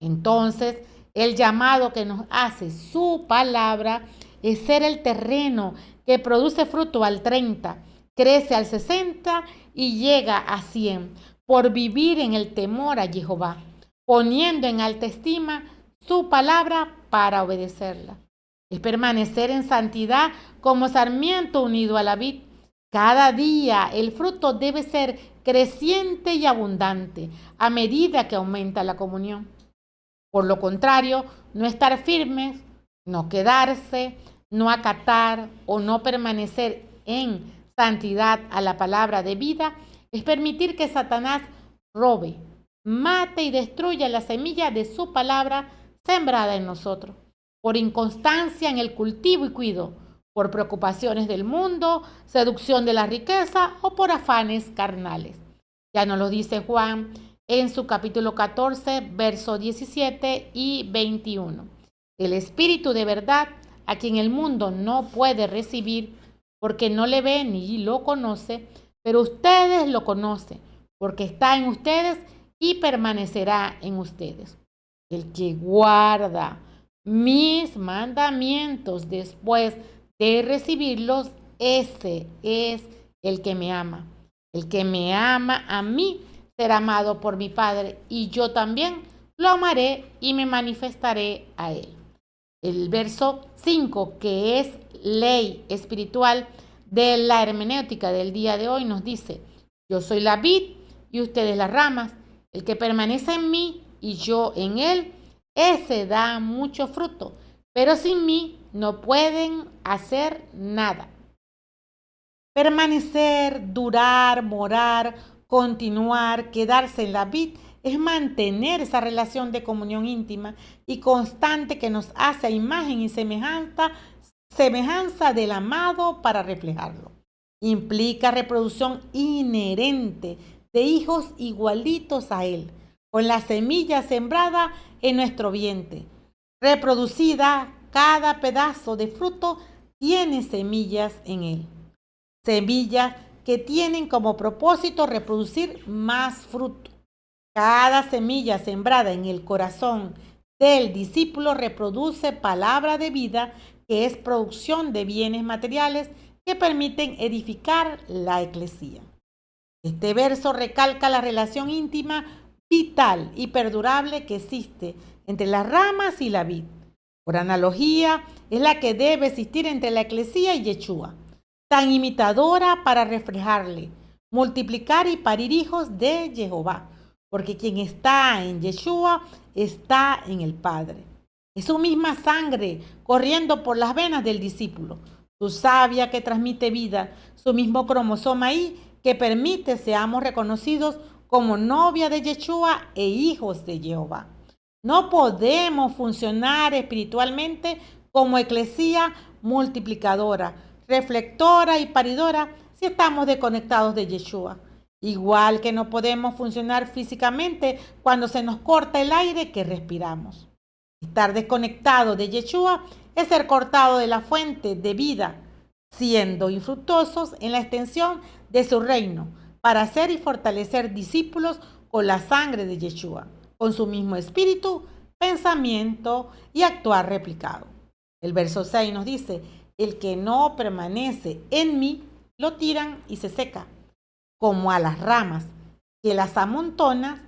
Entonces, el llamado que nos hace su palabra es ser el terreno que produce fruto al 30, crece al 60 y llega a 100, por vivir en el temor a Jehová, poniendo en alta estima su palabra para obedecerla. Es permanecer en santidad como sarmiento unido a la vid. Cada día el fruto debe ser creciente y abundante a medida que aumenta la comunión. Por lo contrario, no estar firmes, no quedarse, no acatar o no permanecer en santidad a la palabra de vida es permitir que Satanás robe, mate y destruya la semilla de su palabra sembrada en nosotros, por inconstancia en el cultivo y cuidado, por preocupaciones del mundo, seducción de la riqueza o por afanes carnales. Ya nos lo dice Juan en su capítulo 14, versos 17 y 21. El Espíritu de verdad, a quien el mundo no puede recibir porque no le ve ni lo conoce, pero ustedes lo conocen porque está en ustedes y permanecerá en ustedes. El que guarda mis mandamientos después de recibirlos, ese es el que me ama. El que me ama a mí será amado por mi Padre, y yo también lo amaré y me manifestaré a él. El verso 5, que es ley espiritual de la hermenéutica del día de hoy, nos dice: yo soy la vid y ustedes las ramas. El que permanece en mí y yo en él, ese da mucho fruto, pero sin mí no pueden hacer nada. Permanecer, durar, morar, continuar, quedarse en la vid es mantener esa relación de comunión íntima y constante que nos hace a imagen y semejanza del amado para reflejarlo. Implica reproducción inherente de hijos igualitos a él, con la semilla sembrada en nuestro vientre. Reproducida, cada pedazo de fruto tiene semillas en él. Semillas que tienen como propósito reproducir más fruto. Cada semilla sembrada en el corazón del discípulo reproduce palabra de vida, que es producción de bienes materiales que permiten edificar la eclesía. Este verso recalca la relación íntima, vital y perdurable que existe entre las ramas y la vid. Por analogía, es la que debe existir entre la eclesía y Yeshua, tan imitadora para reflejarle, multiplicar y parir hijos de Jehová, porque quien está en Yeshua está en el Padre. Es su misma sangre corriendo por las venas del discípulo, su savia que transmite vida, su mismo cromosoma ahí que permite seamos reconocidos como novia de Yeshua e hijos de Jehová. No podemos funcionar espiritualmente como eclesía multiplicadora, reflectora y paridora si estamos desconectados de Yeshua. Igual que no podemos funcionar físicamente cuando se nos corta el aire que respiramos. Estar desconectado de Yeshua es ser cortado de la fuente de vida, siendo infructuosos en la extensión de su reino, para hacer y fortalecer discípulos con la sangre de Yeshua, con su mismo espíritu, pensamiento y actuar replicado. El verso 6 nos dice: el que no permanece en mí, lo tiran y se seca, como a las ramas, que las amontonas,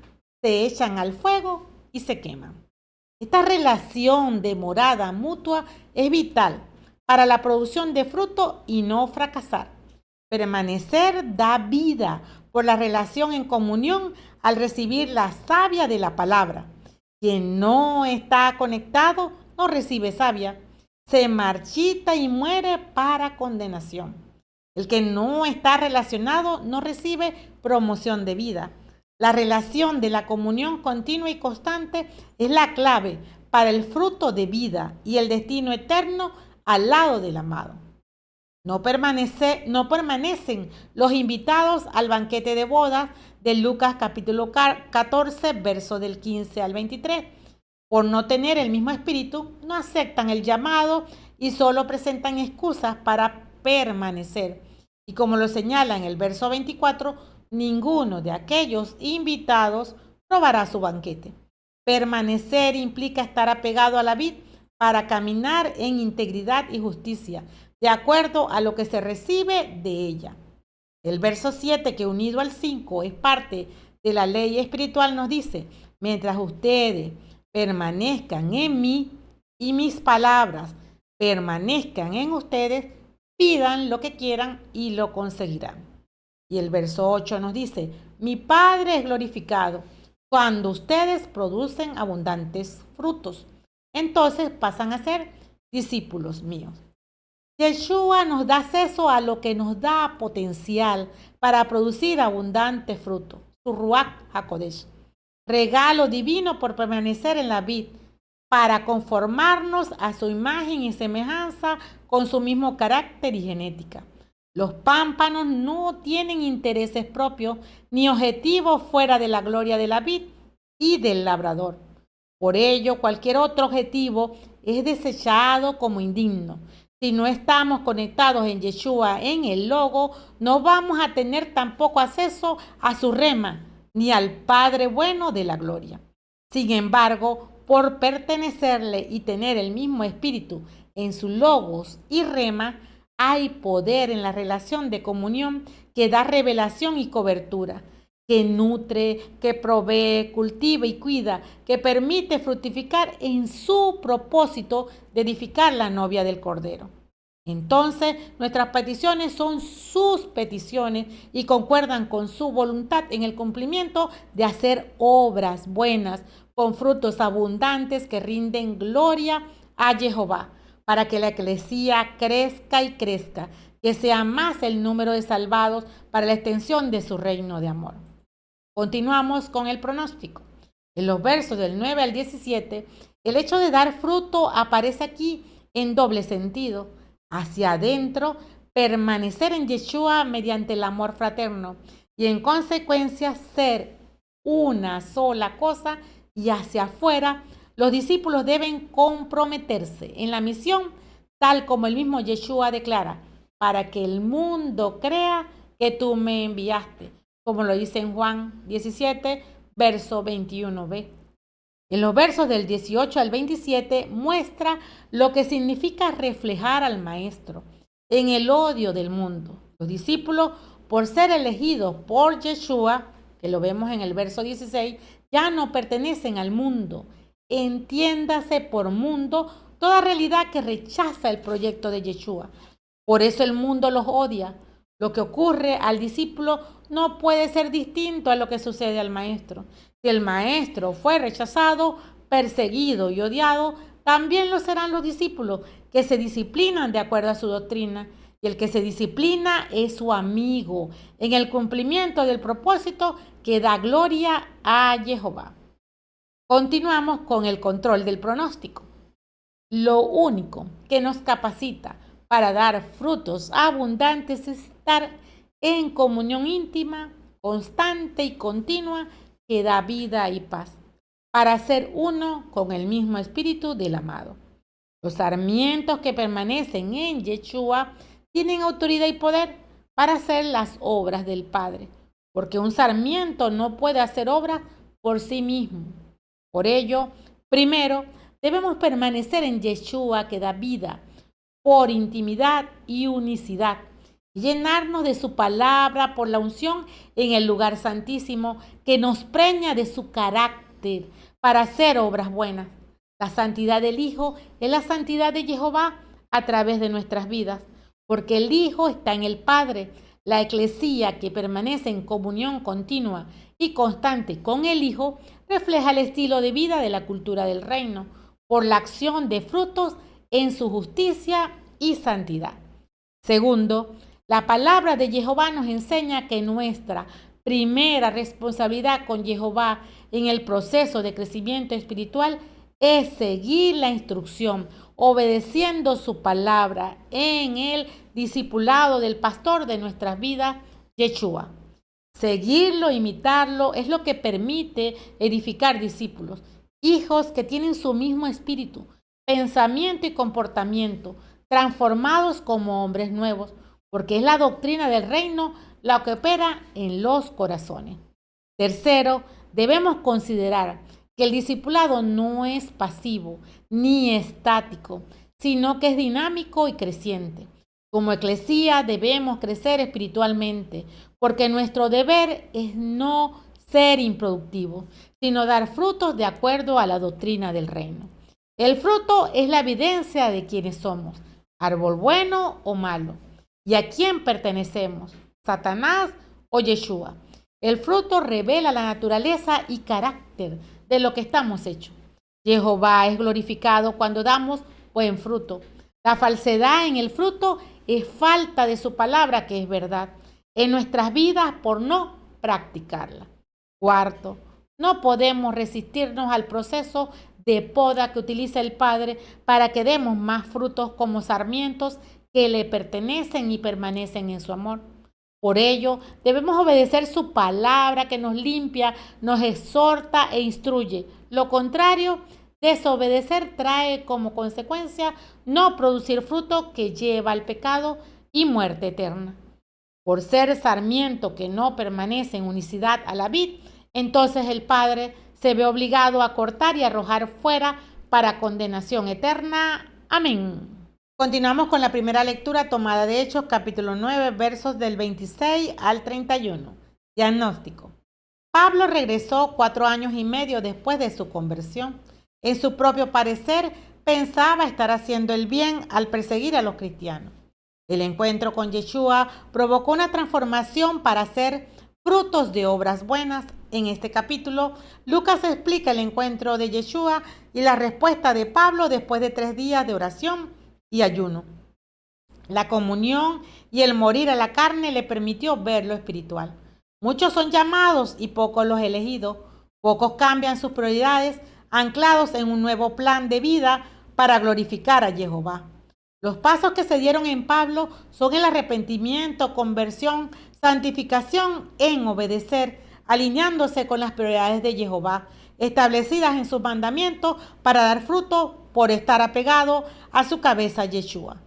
se echan al fuego y se queman. Esta relación de morada mutua es vital para la producción de fruto y no fracasar. Permanecer da vida por la relación en comunión al recibir la savia de la palabra. Quien no está conectado no recibe savia, se marchita y muere para condenación. El que no está relacionado no recibe promoción de vida. La relación de la comunión continua y constante es la clave para el fruto de vida y el destino eterno al lado del amado. No permanecen los invitados al banquete de bodas de Lucas capítulo 14, verso del 15 al 23. Por no tener el mismo espíritu, no aceptan el llamado y solo presentan excusas para permanecer. Y como lo señala en el verso 24, ninguno de aquellos invitados probará su banquete. Permanecer implica estar apegado a la vid para caminar en integridad y justicia, de acuerdo a lo que se recibe de ella. El verso 7, que unido al 5 es parte de la ley espiritual, nos dice: mientras ustedes permanezcan en mí y mis palabras permanezcan en ustedes, pidan lo que quieran y lo conseguirán. Y el verso 8 nos dice: mi Padre es glorificado cuando ustedes producen abundantes frutos. Entonces pasan a ser discípulos míos. Yeshua nos da acceso a lo que nos da potencial para producir abundante fruto, su Ruach HaKodesh, regalo divino por permanecer en la vid, para conformarnos a su imagen y semejanza con su mismo carácter y genética. Los pámpanos no tienen intereses propios ni objetivos fuera de la gloria de la vid y del labrador. Por ello, cualquier otro objetivo es desechado como indigno. Si no estamos conectados en Yeshua, en el Logo, no vamos a tener tampoco acceso a su rema, ni al Padre bueno de la gloria. Sin embargo, por pertenecerle y tener el mismo espíritu en su Logos y rema, hay poder en la relación de comunión que da revelación y cobertura, que nutre, que provee, cultiva y cuida, que permite fructificar en su propósito de edificar la novia del Cordero. Entonces, nuestras peticiones son sus peticiones y concuerdan con su voluntad en el cumplimiento de hacer obras buenas con frutos abundantes que rinden gloria a Jehová, para que la eclesía crezca y crezca, que sea más el número de salvados para la extensión de su reino de amor. Continuamos con el pronóstico. En los versos del 9 al 17, el hecho de dar fruto aparece aquí en doble sentido. Hacia adentro, permanecer en Yeshua mediante el amor fraterno y en consecuencia ser una sola cosa, y hacia afuera, los discípulos deben comprometerse en la misión, tal como el mismo Yeshua declara, para que el mundo crea que tú me enviaste, como lo dice en Juan 17, verso 21b. En los versos del 18 al 27 muestra lo que significa reflejar al Maestro en el odio del mundo. Los discípulos, por ser elegidos por Yeshua, que lo vemos en el verso 16, ya no pertenecen al mundo. Entiéndase por mundo toda realidad que rechaza el proyecto de Yeshua. Por eso el mundo los odia. Lo que ocurre al discípulo no puede ser distinto a lo que sucede al maestro. Si el maestro fue rechazado, perseguido y odiado, también lo serán los discípulos, que se disciplinan de acuerdo a su doctrina. Y el que se disciplina es su amigo en el cumplimiento del propósito que da gloria a Jehová. Continuamos con el control del pronóstico. Lo único que nos capacita para dar frutos abundantes es estar en comunión íntima, constante y continua que da vida y paz, para ser uno con el mismo espíritu del amado. Los sarmientos que permanecen en Yeshua tienen autoridad y poder para hacer las obras del Padre, porque un sarmiento no puede hacer obras por sí mismo. Por ello, primero debemos permanecer en Yeshua que da vida, por intimidad y unicidad, llenarnos de su palabra por la unción en el lugar santísimo que nos preña de su carácter para hacer obras buenas. La santidad del Hijo es la santidad de Jehová a través de nuestras vidas, porque el Hijo está en el Padre. La eclesía que permanece en comunión continua y constante con el Hijo refleja el estilo de vida de la cultura del reino por la acción de frutos en su justicia y santidad. Segundo, la palabra de Jehová nos enseña que nuestra primera responsabilidad con Jehová en el proceso de crecimiento espiritual es seguir la instrucción, obedeciendo su palabra en el discipulado del pastor de nuestras vidas, Yeshua. Seguirlo, imitarlo, es lo que permite edificar discípulos, hijos que tienen su mismo espíritu, pensamiento y comportamiento, transformados como hombres nuevos, porque es la doctrina del reino la que opera en los corazones. Tercero, debemos considerar que el discipulado no es pasivo ni estático, sino que es dinámico y creciente. Como eclesía debemos crecer espiritualmente, porque nuestro deber es no ser improductivo, sino dar frutos de acuerdo a la doctrina del reino. El fruto es la evidencia de quiénes somos, árbol bueno o malo, y a quién pertenecemos, Satanás o Yeshua. El fruto revela la naturaleza y carácter de lo que estamos hechos. Jehová es glorificado cuando damos buen fruto. La falsedad en el fruto es falta de su palabra, que es verdad, en nuestras vidas por no practicarla. Cuarto, no podemos resistirnos al proceso de poda que utiliza el Padre para que demos más frutos como sarmientos que le pertenecen y permanecen en su amor. Por ello, debemos obedecer su palabra que nos limpia, nos exhorta e instruye. Lo contrario, desobedecer trae como consecuencia no producir fruto que lleva al pecado y muerte eterna. Por ser sarmiento que no permanece en unicidad a la vid, entonces el Padre se ve obligado a cortar y arrojar fuera para condenación eterna. Amén. Continuamos con la primera lectura tomada de Hechos, capítulo 9, versos del 26 al 31. Diagnóstico. Pablo regresó 4 años y medio después de su conversión. En su propio parecer, pensaba estar haciendo el bien al perseguir a los cristianos. El encuentro con Yeshua provocó una transformación para hacer frutos de obras buenas. En este capítulo, Lucas explica el encuentro de Yeshua y la respuesta de Pablo después de 3 días de oración y ayuno. La comunión y el morir a la carne le permitió ver lo espiritual. Muchos son llamados y pocos los elegidos. Pocos cambian sus prioridades anclados en un nuevo plan de vida para glorificar a Jehová. Los pasos que se dieron en Pablo son el arrepentimiento, conversión, santificación en obedecer, alineándose con las prioridades de Jehová, establecidas en sus mandamientos para dar fruto por estar apegado a su cabeza Yeshua.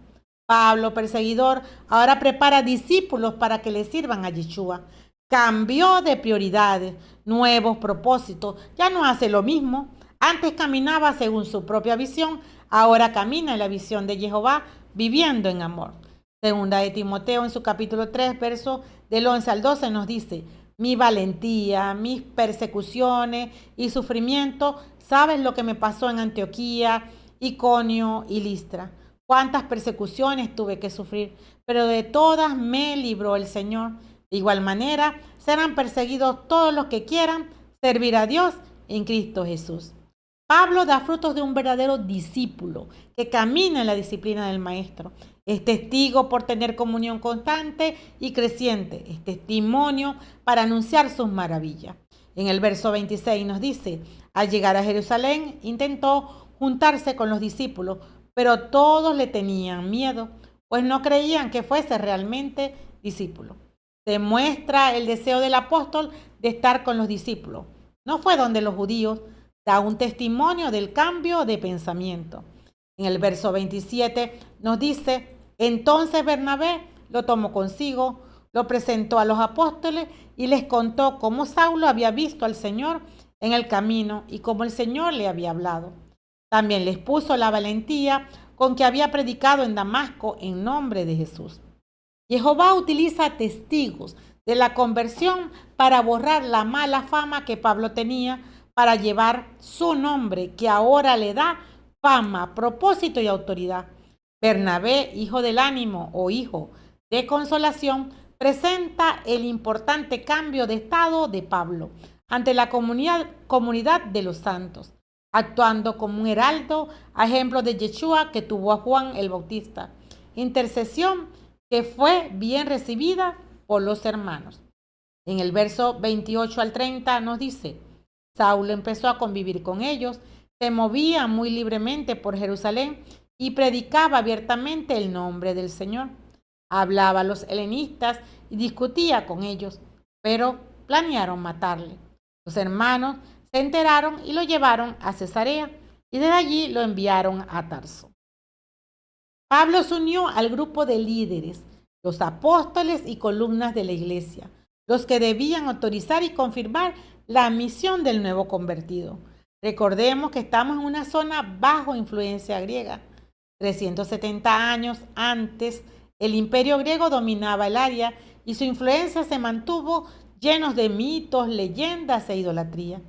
Pablo, perseguidor, ahora prepara discípulos para que le sirvan a Yeshua. Cambió de prioridades, nuevos propósitos, ya no hace lo mismo. Antes caminaba según su propia visión, ahora camina en la visión de Jehová, viviendo en amor. Segunda de Timoteo en su capítulo 3, verso del 11 al 12 nos dice: mi valentía, mis persecuciones y sufrimiento, ¿sabes lo que me pasó en Antioquía, Iconio y Listra? Cuántas persecuciones tuve que sufrir, pero de todas me libró el Señor. De igual manera, serán perseguidos todos los que quieran servir a Dios en Cristo Jesús. Pablo da frutos de un verdadero discípulo que camina en la disciplina del Maestro. Es testigo por tener comunión constante y creciente. Es testimonio para anunciar sus maravillas. En el verso 26 nos dice: al llegar a Jerusalén, intentó juntarse con los discípulos, pero todos le tenían miedo, pues no creían que fuese realmente discípulo. Demuestra el deseo del apóstol de estar con los discípulos. No fue donde los judíos. Da un testimonio del cambio de pensamiento. En el verso 27 nos dice: entonces Bernabé lo tomó consigo, lo presentó a los apóstoles y les contó cómo Saulo había visto al Señor en el camino y cómo el Señor le había hablado. También les puso la valentía con que había predicado en Damasco en nombre de Jesús. Jehová utiliza testigos de la conversión para borrar la mala fama que Pablo tenía, para llevar su nombre, que ahora le da fama, propósito y autoridad. Bernabé, hijo del ánimo o hijo de consolación, presenta el importante cambio de estado de Pablo ante la comunidad de los santos, actuando como un heraldo a ejemplo de Yeshua que tuvo a Juan el Bautista. Intercesión que fue bien recibida por los hermanos. En el verso 28 al 30 nos dice: Saulo empezó a convivir con ellos, se movía muy libremente por Jerusalén y predicaba abiertamente el nombre del Señor. Hablaba a los helenistas y discutía con ellos, pero planearon matarle. Los hermanos se enteraron y lo llevaron a Cesarea y desde allí lo enviaron a Tarso. Pablo se unió al grupo de líderes, los apóstoles y columnas de la iglesia, los que debían autorizar y confirmar la misión del nuevo convertido. Recordemos que estamos en una zona bajo influencia griega. 370 años antes, el imperio griego dominaba el área y su influencia se mantuvo llenos de mitos, leyendas e idolatría.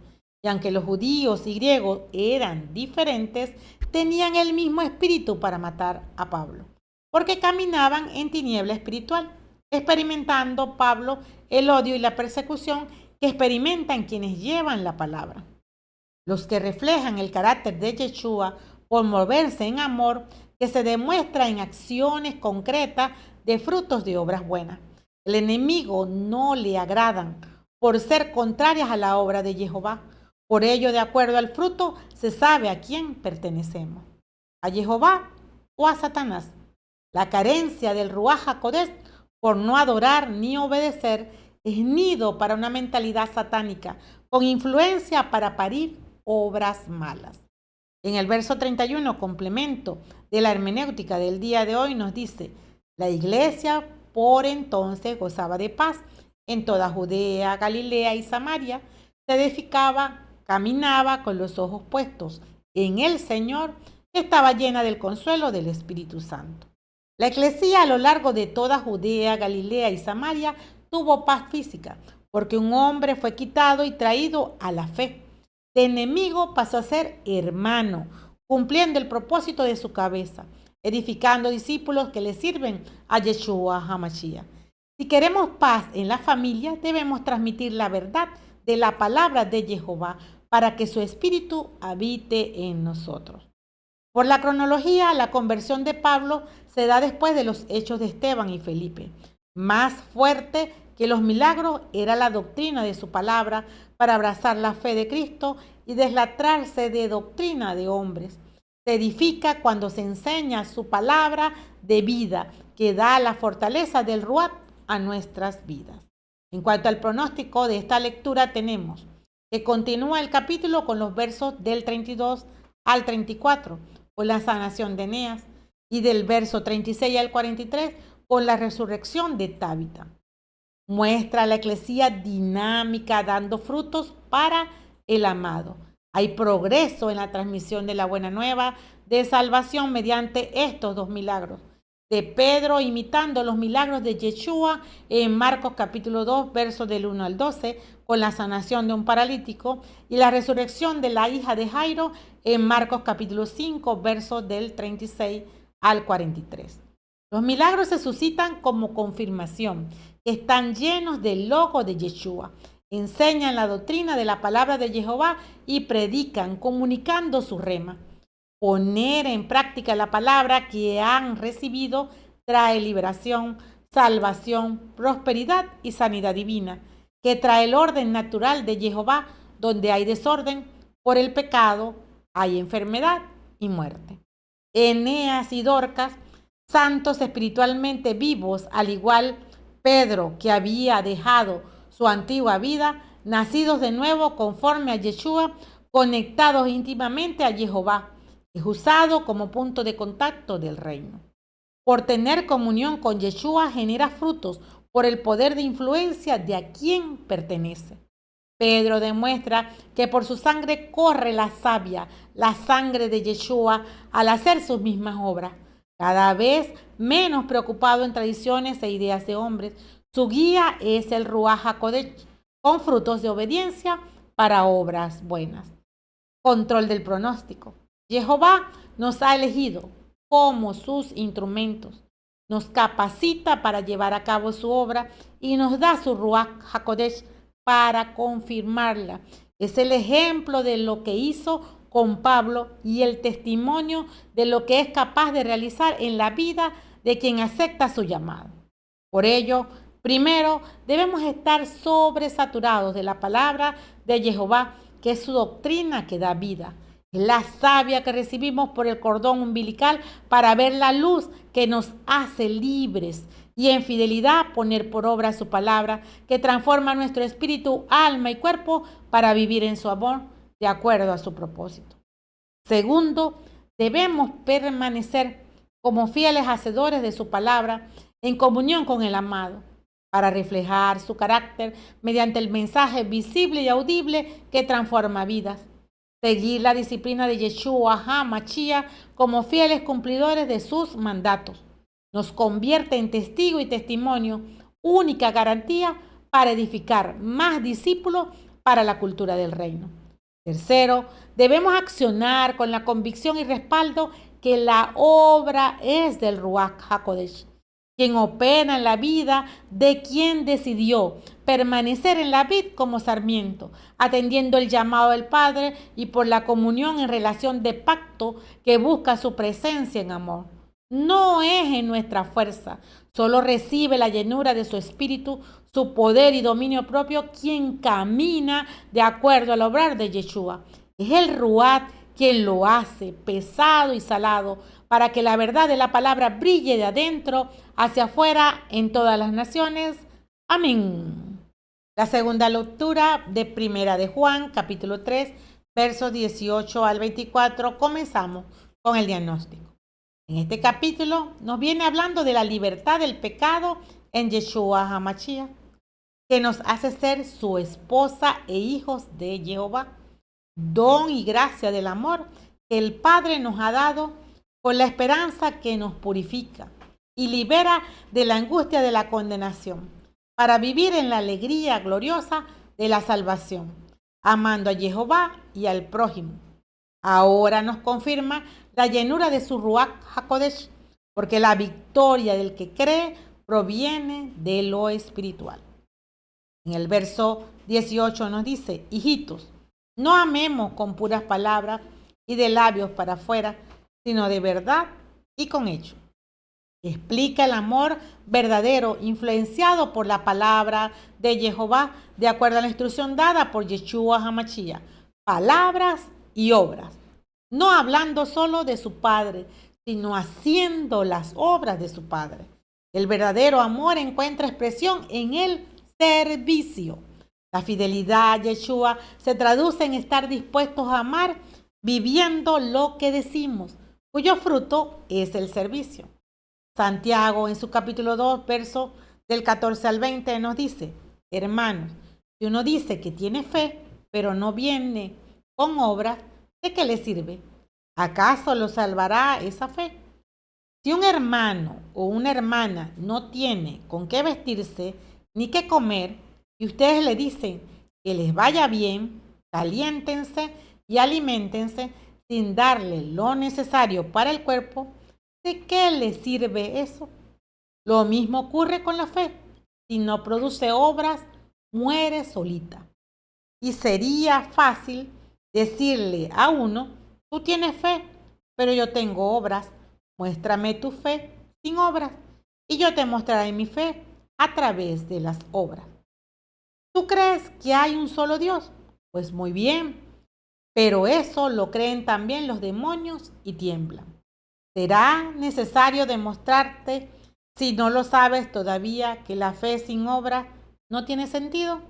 Y aunque los judíos y griegos eran diferentes, tenían el mismo espíritu para matar a Pablo, porque caminaban en tiniebla espiritual, experimentando Pablo el odio y la persecución que experimentan quienes llevan la palabra. Los que reflejan el carácter de Yeshua por moverse en amor, que se demuestra en acciones concretas de frutos de obras buenas. El enemigo no le agradan por ser contrarias a la obra de Jehová. Por ello, de acuerdo al fruto, se sabe a quién pertenecemos: a Jehová o a Satanás. La carencia del Ruaj HaKodesh por no adorar ni obedecer es nido para una mentalidad satánica, con influencia para parir obras malas. En el verso 31, complemento de la hermenéutica del día de hoy, nos dice: la iglesia por entonces gozaba de paz en toda Judea, Galilea y Samaria, se edificaba, caminaba con los ojos puestos en el Señor, estaba llena del consuelo del Espíritu Santo. La iglesia a lo largo de toda Judea, Galilea y Samaria tuvo paz física, porque un hombre fue quitado y traído a la fe. De enemigo pasó a ser hermano, cumpliendo el propósito de su cabeza, edificando discípulos que le sirven a Yeshua HaMashiach. Si queremos paz en la familia, debemos transmitir la verdad de la palabra de Jehová para que su espíritu habite en nosotros. Por la cronología, la conversión de Pablo se da después de los hechos de Esteban y Felipe. Más fuerte que los milagros era la doctrina de su palabra para abrazar la fe de Cristo y deslatrarse de doctrina de hombres. Se edifica cuando se enseña su palabra de vida, que da la fortaleza del Ruach a nuestras vidas. En cuanto al pronóstico de esta lectura, tenemos que continúa el capítulo con los versos del 32 al 34, con la sanación de Eneas, y del verso 36 al 43, con la resurrección de Tabita. Muestra a la eclesía dinámica, dando frutos para el amado. Hay progreso en la transmisión de la buena nueva de salvación mediante estos dos milagros. De Pedro imitando los milagros de Yeshua en Marcos capítulo 2, versos del 1 al 12, con la sanación de un paralítico, y la resurrección de la hija de Jairo en Marcos capítulo 5, versos del 36 al 43. Los milagros se suscitan como confirmación, que están llenos del logo de Yeshua. Enseñan la doctrina de la palabra de Jehová y predican, comunicando su rema. Poner en práctica la palabra que han recibido trae liberación, salvación, prosperidad y sanidad divina, que trae el orden natural de Jehová. Donde hay desorden por el pecado, hay enfermedad y muerte. Eneas y Dorcas, santos espiritualmente vivos, al igual Pedro, que había dejado su antigua vida, nacidos de nuevo conforme a Yeshua, conectados íntimamente a Jehová, es usado como punto de contacto del reino. Por tener comunión con Yeshua genera frutos por el poder de influencia de a quien pertenece. Pedro demuestra que por su sangre corre la savia, la sangre de Yeshua, al hacer sus mismas obras. Cada vez menos preocupado en tradiciones e ideas de hombres, su guía es el Ruaj HaKodesh, con frutos de obediencia para obras buenas. Control del pronóstico. Jehová nos ha elegido como sus instrumentos, nos capacita para llevar a cabo su obra y nos da su Ruaj HaKodesh para confirmarla. Es el ejemplo de lo que hizo con Pablo y el testimonio de lo que es capaz de realizar en la vida de quien acepta su llamado. Por ello, primero debemos estar sobresaturados de la palabra de Jehová, que es su doctrina que da vida. Es la savia que recibimos por el cordón umbilical para ver la luz que nos hace libres y en fidelidad poner por obra su palabra, que transforma nuestro espíritu, alma y cuerpo para vivir en su amor de acuerdo a su propósito. Segundo, debemos permanecer como fieles hacedores de su palabra en comunión con el amado, para reflejar su carácter mediante el mensaje visible y audible que transforma vidas. seguir la disciplina de Yeshua HaMashiach como fieles cumplidores de sus mandatos. Nos convierte en testigo y testimonio, única garantía para edificar más discípulos para la cultura del reino. Tercero, debemos accionar con la convicción y respaldo que la obra es del Ruach HaKodesh, quien opera en la vida de quien decidió permanecer en la vid como sarmiento, atendiendo el llamado del Padre y por la comunión en relación de pacto que busca su presencia en amor. No es en nuestra fuerza, solo recibe la llenura de su espíritu, su poder y dominio propio quien camina de acuerdo al obrar de Yeshua. Es el Ruach quien lo hace pesado y salado para que la verdad de la palabra brille de adentro hacia afuera en todas las naciones. Amén. La segunda lectura de Primera de Juan, capítulo 3, versos 18 al 24. Comenzamos con el diagnóstico. En este capítulo nos viene hablando de la libertad del pecado en Yeshua HaMashiach, que nos hace ser su esposa e hijos de Jehová. Don y gracia del amor que el Padre nos ha dado con la esperanza que nos purifica y libera de la angustia de la condenación para vivir en la alegría gloriosa de la salvación, amando a Jehová y al prójimo. Ahora nos confirma la llenura de su Ruach HaKodesh, porque la victoria del que cree proviene de lo espiritual. En el verso 18 nos dice: hijitos, no amemos con puras palabras y de labios para afuera, sino de verdad y con hecho. Explica el amor verdadero influenciado por la palabra de Jehová, de acuerdo a la instrucción dada por Yeshua HaMashiach. Palabras y obras, no hablando solo de su Padre, sino haciendo las obras de su Padre. El verdadero amor encuentra expresión en el servicio. La fidelidad a Yeshua se traduce en estar dispuestos a amar viviendo lo que decimos, cuyo fruto es el servicio. Santiago en su capítulo 2, verso del 14 al 20 nos dice: hermanos, si uno dice que tiene fe, pero no viene con obras, ¿de qué le sirve? ¿Acaso lo salvará esa fe? Si un hermano o una hermana no tiene con qué vestirse ni qué comer, y ustedes le dicen que les vaya bien, caliéntense y aliméntense sin darle lo necesario para el cuerpo, ¿de qué les sirve eso? Lo mismo ocurre con la fe. Si no produce obras, muere solita. Y sería fácil decirle a uno: tú tienes fe, pero yo tengo obras. Muéstrame tu fe sin obras, y yo te mostraré mi fe a través de las obras. ¿Tú crees que hay un solo Dios? Pues muy bien, pero eso lo creen también los demonios y tiemblan. ¿Será necesario demostrarte, si no lo sabes todavía, que la fe sin obras no tiene sentido?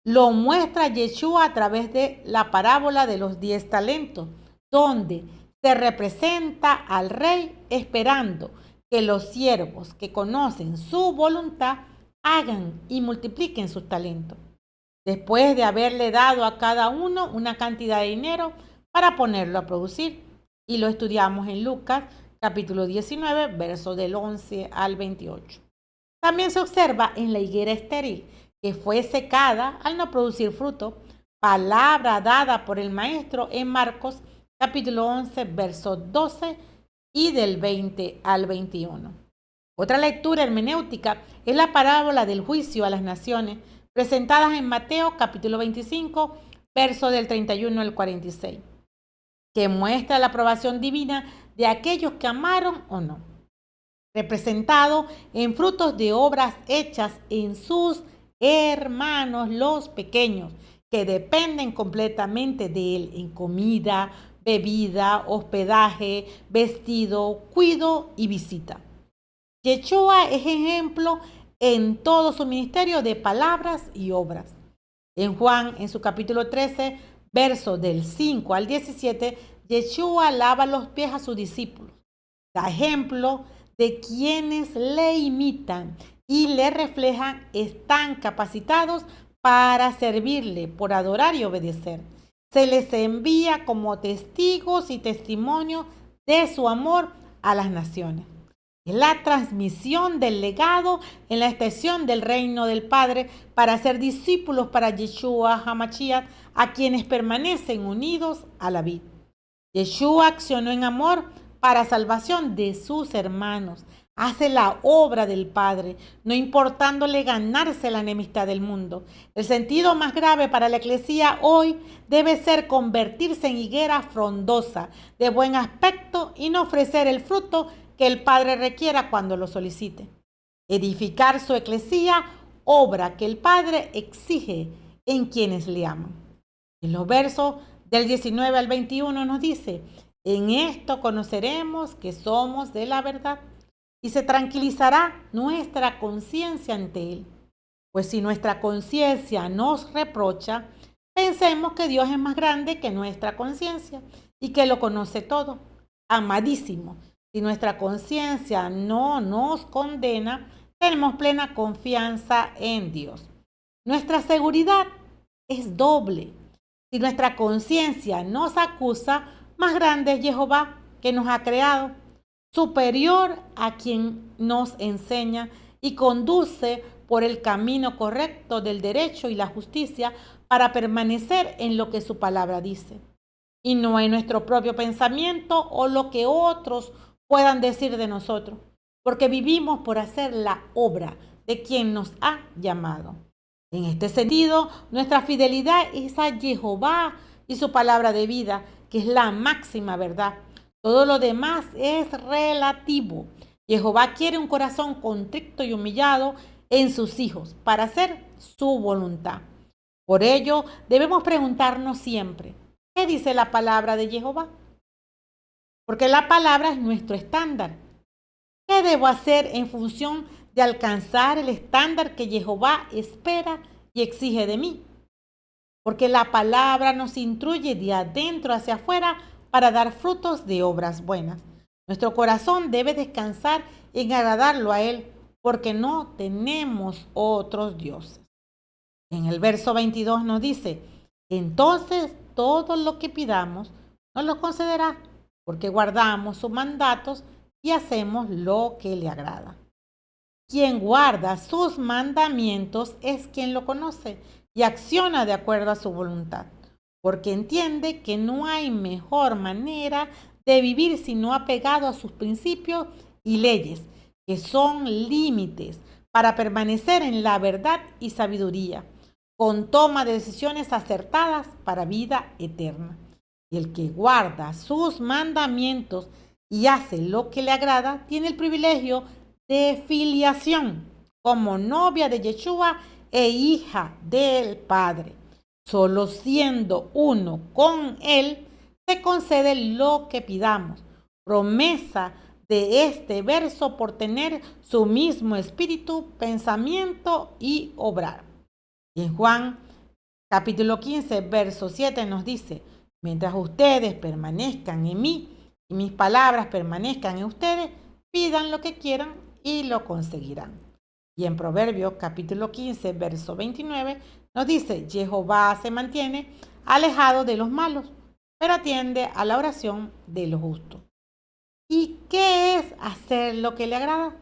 Lo muestra Yeshua a través de la parábola de los 10 talentos, donde se representa al rey esperando que los siervos que conocen su voluntad hagan y multipliquen sus talentos, después de haberle dado a cada uno una cantidad de dinero para ponerlo a producir. Y lo estudiamos en Lucas, capítulo 19, versos del 11 al 28. También se observa en la higuera estéril, que fue secada al no producir fruto, palabra dada por el maestro en Marcos, capítulo 11, versos 12 y del 20 al 21. Otra lectura hermenéutica es la parábola del juicio a las naciones, presentadas en Mateo, capítulo 25, versos del 31 al 46, que muestra la aprobación divina de aquellos que amaron o no, representado en frutos de obras hechas en sus hermanos los pequeños, que dependen completamente de él en comida, bebida, hospedaje, vestido, cuido y visita. Yeshua es ejemplo en todo su ministerio de palabras y obras. En Juan, en su capítulo 13, versos del 5 al 17, Yeshua lava los pies a sus discípulos. Da ejemplo de quienes le imitan y le reflejan están capacitados para servirle por adorar y obedecer. se les envía como testigos y testimonios de su amor a las naciones. Es la transmisión del legado en la extensión del reino del Padre para ser discípulos para Yeshua HaMashiach, a quienes permanecen unidos a la vid. Yeshua accionó en amor para salvación de sus hermanos. Hace la obra del Padre, no importándole ganarse la enemistad del mundo. El sentido más grave para la Iglesia hoy debe ser convertirse en higuera frondosa, de buen aspecto y no ofrecer el fruto que el Padre requiera cuando lo solicite. Edificar su Iglesia, obra que el Padre exige en quienes le aman. En los versos del 19 al 21 nos dice: en esto conoceremos que somos de la verdad y se tranquilizará nuestra conciencia ante Él. Pues si nuestra conciencia nos reprocha, pensemos que Dios es más grande que nuestra conciencia y que lo conoce todo. Amadísimo, si nuestra conciencia no nos condena, tenemos plena confianza en Dios. Nuestra seguridad es doble. Si nuestra conciencia nos acusa, más grande es Jehová, que nos ha creado, superior a quien nos enseña y conduce por el camino correcto del derecho y la justicia para permanecer en lo que su palabra dice, y no en nuestro propio pensamiento o lo que otros puedan decir de nosotros, porque vivimos por hacer la obra de quien nos ha llamado. En este sentido, nuestra fidelidad es a Jehová y su palabra de vida, que es la máxima verdad. Todo lo demás es relativo. Jehová quiere un corazón contrito y humillado en sus hijos para hacer su voluntad. Por ello, debemos preguntarnos siempre: ¿qué dice la palabra de Jehová? Porque la palabra es nuestro estándar. ¿Qué debo hacer en función de alcanzar el estándar que Jehová espera y exige de mí? Porque la palabra nos instruye de adentro hacia afuera para dar frutos de obras buenas. Nuestro corazón debe descansar en agradarlo a Él, porque no tenemos otros dioses. En el verso 22 nos dice: entonces todo lo que pidamos nos lo concederá, porque guardamos sus mandatos y hacemos lo que le agrada. Quien guarda sus mandamientos es quien lo conoce y acciona de acuerdo a su voluntad, porque entiende que no hay mejor manera de vivir sino apegado a sus principios y leyes, que son límites para permanecer en la verdad y sabiduría, con toma de decisiones acertadas para vida eterna. Y el que guarda sus mandamientos y hace lo que le agrada, tiene el privilegio de filiación como novia de Yeshua e hija del Padre. Solo siendo uno con Él, se concede lo que pidamos. Promesa de este verso por tener su mismo espíritu, pensamiento y obrar. Y en Juan capítulo 15, verso 7 nos dice: mientras ustedes permanezcan en mí y mis palabras permanezcan en ustedes, pidan lo que quieran y lo conseguirán. Y en Proverbios capítulo 15, verso 29 nos dice: Jehová se mantiene alejado de los malos, pero atiende a la oración de los justos. ¿Y qué es hacer lo que le agrada?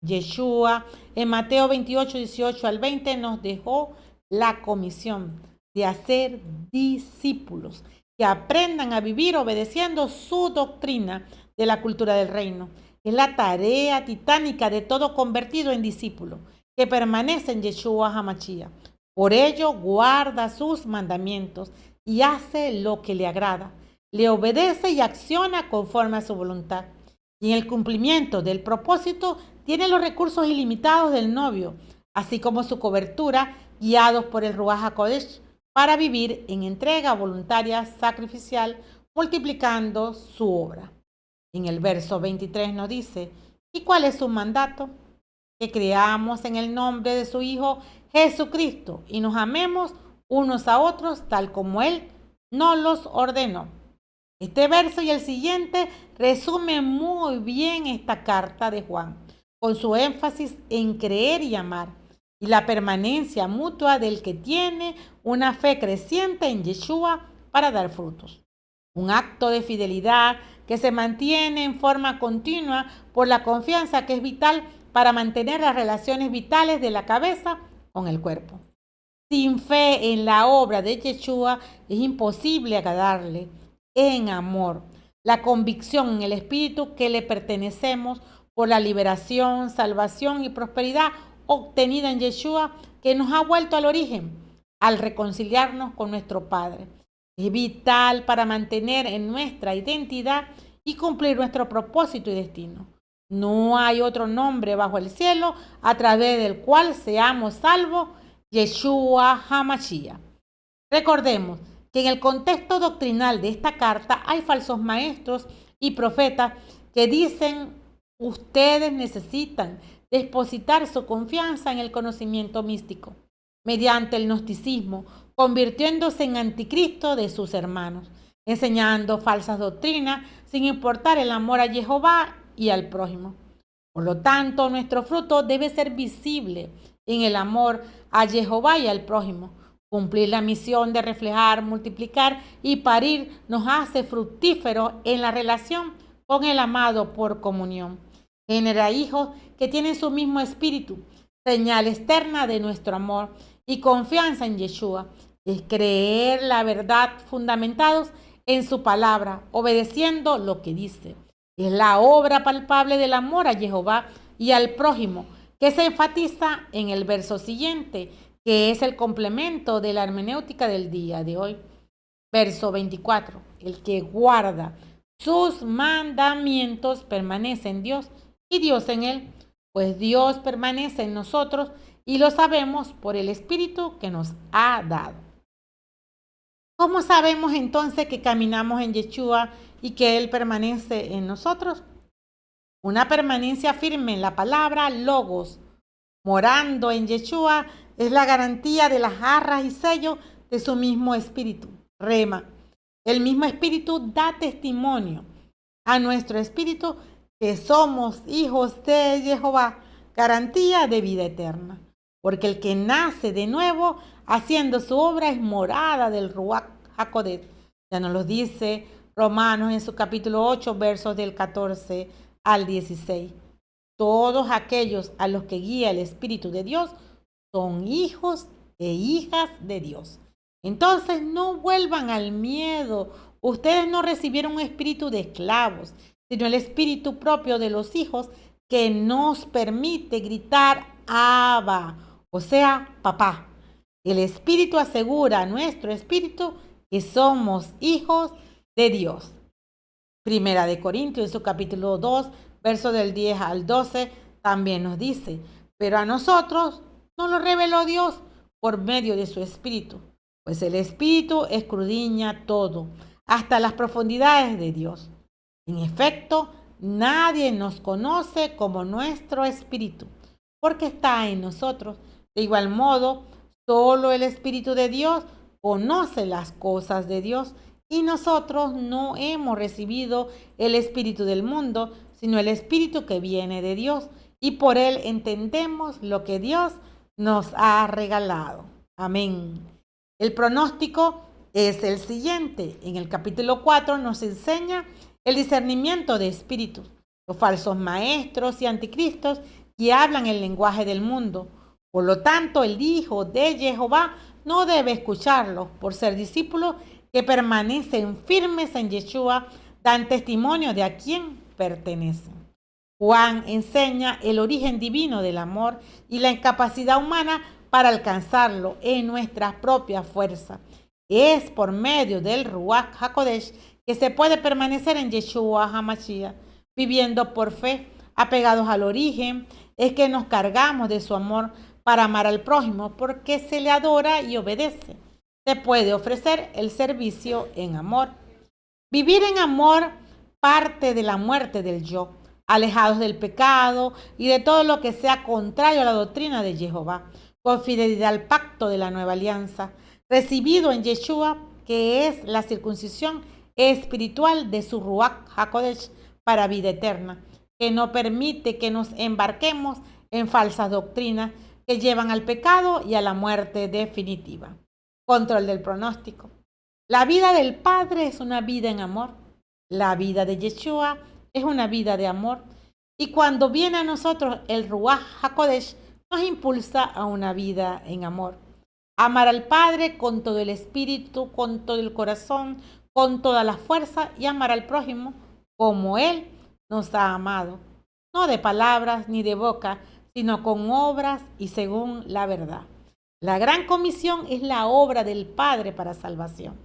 Yeshua en Mateo 28, 18 al 20 nos dejó la comisión de hacer discípulos que aprendan a vivir obedeciendo su doctrina de la cultura del reino. Es la tarea titánica de todo convertido en discípulo que permanece en Yeshua HaMashiach. Por ello guarda sus mandamientos y hace lo que le agrada. Le obedece y acciona conforme a su voluntad. Y en el cumplimiento del propósito tiene los recursos ilimitados del novio, así como su cobertura, guiados por el Ruach HaKodesh, para vivir en entrega voluntaria sacrificial, multiplicando su obra. En el verso 23 nos dice: ¿y cuál es su mandato? Que creamos en el nombre de su Hijo Jesucristo y nos amemos unos a otros tal como Él nos los ordenó. Este verso y el siguiente resumen muy bien esta carta de Juan, con su énfasis en creer y amar, y la permanencia mutua del que tiene una fe creciente en Yeshua para dar frutos. Un acto de fidelidad que se mantiene en forma continua por la confianza que es vital para mantener las relaciones vitales de la cabeza con el cuerpo. Sin fe en la obra de Yeshua es imposible agradarle en amor. La convicción en el Espíritu que le pertenecemos por la liberación, salvación y prosperidad obtenida en Yeshua, que nos ha vuelto al origen al reconciliarnos con nuestro Padre. Es vital para mantener en nuestra identidad y cumplir nuestro propósito y destino. No hay otro nombre bajo el cielo a través del cual seamos salvos, Yeshua HaMashiach. Recordemos que en el contexto doctrinal de esta carta hay falsos maestros y profetas que dicen: ustedes necesitan depositar su confianza en el conocimiento místico mediante el gnosticismo, convirtiéndose en anticristo de sus hermanos, enseñando falsas doctrinas sin importar el amor a Jehová y al prójimo. Por lo tanto, nuestro fruto debe ser visible en el amor a Jehová y al prójimo. Cumplir la misión de reflejar, multiplicar y parir nos hace fructíferos en la relación con el amado por comunión. Genera hijos que tienen su mismo espíritu, señal externa de nuestro amor y confianza en Yeshua. Es creer la verdad fundamentados en su palabra, obedeciendo lo que dice. Es la obra palpable del amor a Jehová y al prójimo, que se enfatiza en el verso siguiente, que es el complemento de la hermenéutica del día de hoy. Verso 24. El que guarda sus mandamientos permanece en Dios y Dios en él, pues Dios permanece en nosotros y lo sabemos por el Espíritu que nos ha dado. ¿Cómo sabemos entonces que caminamos en Yeshua y que Él permanece en nosotros? Una permanencia firme en la palabra logos, morando en Yeshua, es la garantía de las arras y sellos de su mismo espíritu, rema. El mismo espíritu da testimonio a nuestro espíritu que somos hijos de Jehová, garantía de vida eterna. Porque el que nace de nuevo haciendo su obra es morada del Ruach HaKodesh. Ya nos lo dice Romanos en su capítulo 8, versos del 14 al 16. Todos aquellos a los que guía el Espíritu de Dios son hijos e hijas de Dios. Entonces no vuelvan al miedo. Ustedes no recibieron un espíritu de esclavos, sino el espíritu propio de los hijos que nos permite gritar Abba, o sea, papá. El Espíritu asegura a nuestro espíritu que somos hijos de Dios. Primera de Corintios, en su capítulo 2, verso del 10 al 12, también nos dice: pero a nosotros nos lo reveló Dios por medio de su Espíritu, pues el Espíritu escudriña todo, hasta las profundidades de Dios. En efecto, nadie nos conoce como nuestro Espíritu, porque está en nosotros. De igual modo, solo el Espíritu de Dios conoce las cosas de Dios, y nosotros no hemos recibido el Espíritu del mundo, sino el Espíritu que viene de Dios, y por él entendemos lo que Dios nos ha regalado. Amén. El pronóstico es el siguiente. En el capítulo 4 nos enseña el discernimiento de espíritus, los falsos maestros y anticristos que hablan el lenguaje del mundo. Por lo tanto, el hijo de Jehová no debe escucharlos. Por ser discípulos que permanecen firmes en Yeshua, dan testimonio de a quién pertenecen. Juan enseña el origen divino del amor y la incapacidad humana para alcanzarlo en nuestras propias fuerzas. Es por medio del Ruach HaKodesh que se puede permanecer en Yeshua HaMashiach, viviendo por fe, apegados al origen. Es que nos cargamos de su amor para amar al prójimo, porque se le adora y obedece. Se puede ofrecer el servicio en amor. Vivir en amor parte de la muerte del yo, alejados del pecado y de todo lo que sea contrario a la doctrina de Jehová, con fidelidad al pacto de la nueva alianza, recibido en Yeshua, que es la circuncisión espiritual de su Ruach HaKodesh para vida eterna, que no permite que nos embarquemos en falsas doctrinas que llevan al pecado y a la muerte definitiva. Control del pronóstico. La vida del Padre es una vida en amor. La vida de Yeshua es una vida de amor. Y cuando viene a nosotros el Ruach HaKodesh, nos impulsa a una vida en amor. Amar al Padre con todo el espíritu, con todo el corazón, con toda la fuerza, y amar al prójimo como Él nos ha amado. No de palabras ni de boca, sino con obras y según la verdad. La gran comisión es la obra del Padre para salvación.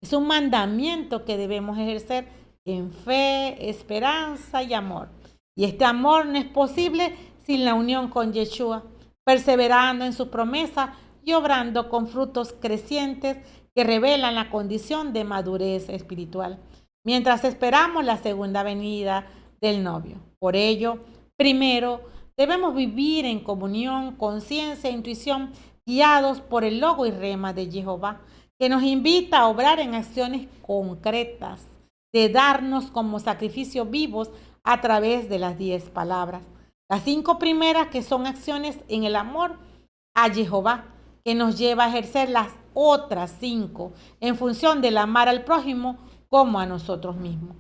Es un mandamiento que debemos ejercer en fe, esperanza y amor. Y este amor no es posible sin la unión con Yeshua, perseverando en sus promesas y obrando con frutos crecientes que revelan la condición de madurez espiritual, mientras esperamos la segunda venida del novio. Por ello, primero, debemos vivir en comunión, conciencia e intuición, guiados por el logo y rema de Jehová, que nos invita a obrar en acciones concretas, de darnos como sacrificios vivos a través de las 10 palabras. Las 5 primeras, que son acciones en el amor a Jehová, que nos lleva a ejercer las otras 5 en función del amar al prójimo como a nosotros mismos.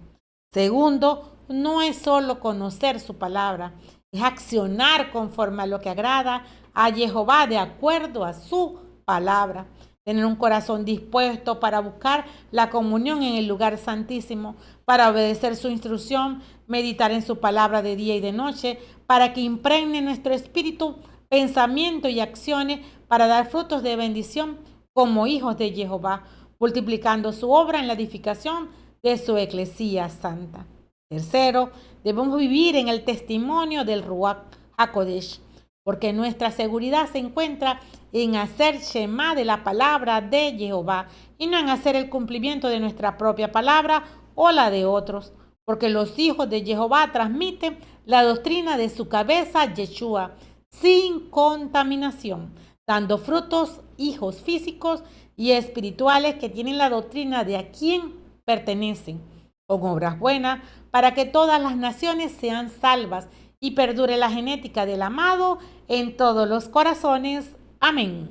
Segundo, no es solo conocer su palabra, es accionar conforme a lo que agrada a Jehová de acuerdo a su palabra. Tener un corazón dispuesto para buscar la comunión en el lugar santísimo, para obedecer su instrucción, meditar en su palabra de día y de noche, para que impregne nuestro espíritu, pensamiento y acciones para dar frutos de bendición como hijos de Jehová, multiplicando su obra en la edificación de su eclesía santa. Tercero, debemos vivir en el testimonio del Ruach HaKodesh, porque nuestra seguridad se encuentra en hacer Shema de la palabra de Jehová y no en hacer el cumplimiento de nuestra propia palabra o la de otros, porque los hijos de Jehová transmiten la doctrina de su cabeza, Yeshua, sin contaminación, dando frutos, hijos físicos y espirituales que tienen la doctrina de a quién pertenecen, con obras buenas, para que todas las naciones sean salvas y perdure la genética del amado en todos los corazones. Amén.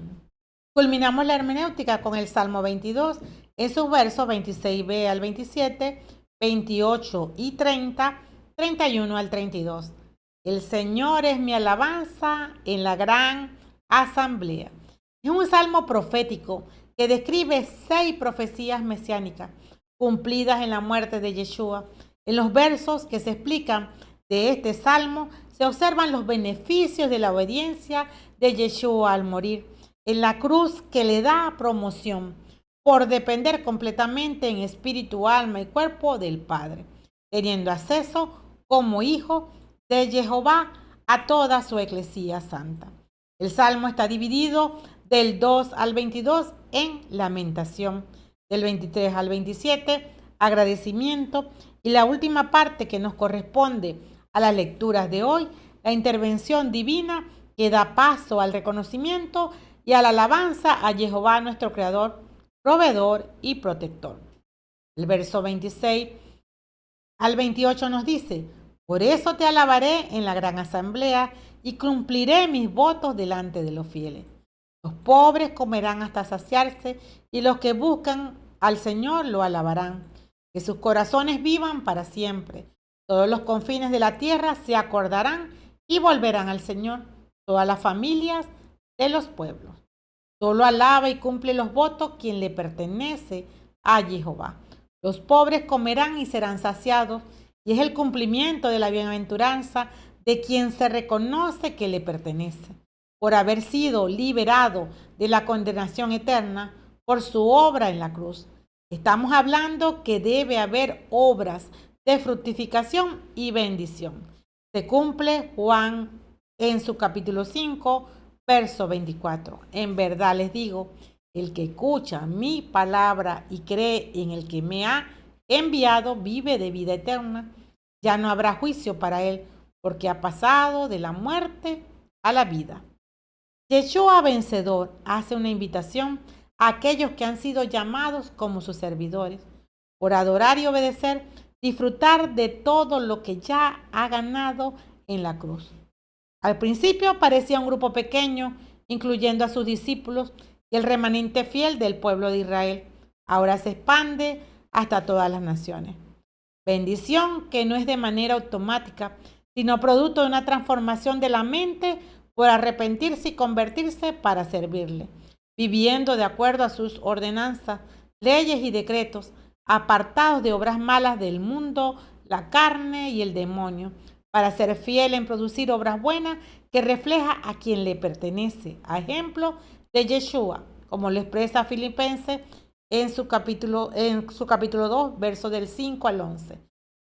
Culminamos la hermenéutica con el Salmo 22 en sus versos 26b al 27, 28 y 30, 31 al 32. El Señor es mi alabanza en la gran asamblea. Es un salmo profético que describe 6 profecías mesiánicas cumplidas en la muerte de Yeshua. En los versos que se explican de este salmo se observan los beneficios de la obediencia de Yeshua al morir en la cruz, que le da promoción por depender completamente en espíritu, alma y cuerpo del Padre, teniendo acceso como hijo de Jehová a toda su eclesía santa. El salmo está dividido del 2 al 22 en lamentación, del 23 al 27 agradecimiento, y la última parte que nos corresponde a las lecturas de hoy, la intervención divina que da paso al reconocimiento y a la alabanza a Jehová, nuestro Creador, proveedor y protector. El verso 26 al 28 nos dice: por eso te alabaré en la gran asamblea y cumpliré mis votos delante de los fieles. Los pobres comerán hasta saciarse y los que buscan al Señor lo alabarán. Que sus corazones vivan para siempre. Todos los confines de la tierra se acordarán y volverán al Señor, todas las familias de los pueblos. Solo alaba y cumple los votos quien le pertenece a Jehová. Los pobres comerán y serán saciados, y es el cumplimiento de la bienaventuranza de quien se reconoce que le pertenece, por haber sido liberado de la condenación eterna por su obra en la cruz. Estamos hablando que debe haber obras de fructificación y bendición. Se cumple Juan en su capítulo 5, verso 24. En verdad les digo, el que escucha mi palabra y cree en el que me ha enviado vive de vida eterna. Ya no habrá juicio para él, porque ha pasado de la muerte a la vida. Yeshua vencedor hace una invitación a aquellos que han sido llamados como sus servidores, por adorar y obedecer, disfrutar de todo lo que ya ha ganado en la cruz. Al principio parecía un grupo pequeño, incluyendo a sus discípulos y el remanente fiel del pueblo de Israel, ahora se expande hasta todas las naciones. Bendición que no es de manera automática, sino producto de una transformación de la mente por arrepentirse y convertirse para servirle, viviendo de acuerdo a sus ordenanzas, leyes y decretos, apartados de obras malas del mundo, la carne y el demonio, para ser fiel en producir obras buenas que refleja a quien le pertenece, a ejemplo de Yeshua, como lo expresa Filipenses en su capítulo 2, versos del 5 al 11,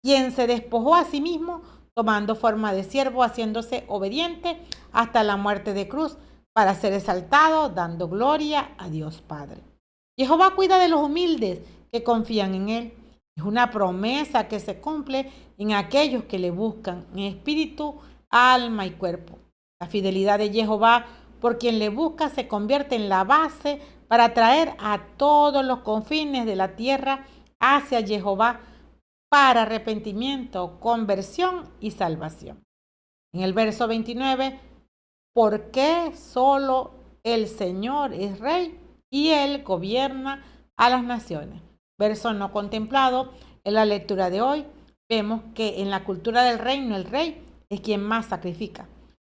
quien se despojó a sí mismo, tomando forma de siervo, haciéndose obediente hasta la muerte de cruz, para ser exaltado, dando gloria a Dios Padre. Jehová cuida de los humildes que confían en Él. Es una promesa que se cumple en aquellos que le buscan en espíritu, alma y cuerpo. La fidelidad de Jehová por quien le busca se convierte en la base para traer a todos los confines de la tierra hacia Jehová para arrepentimiento, conversión y salvación. En el verso 29, ¿por qué solo el Señor es rey y Él gobierna a las naciones? Verso no contemplado en la lectura de hoy. Vemos que en la cultura del reino el rey es quien más sacrifica.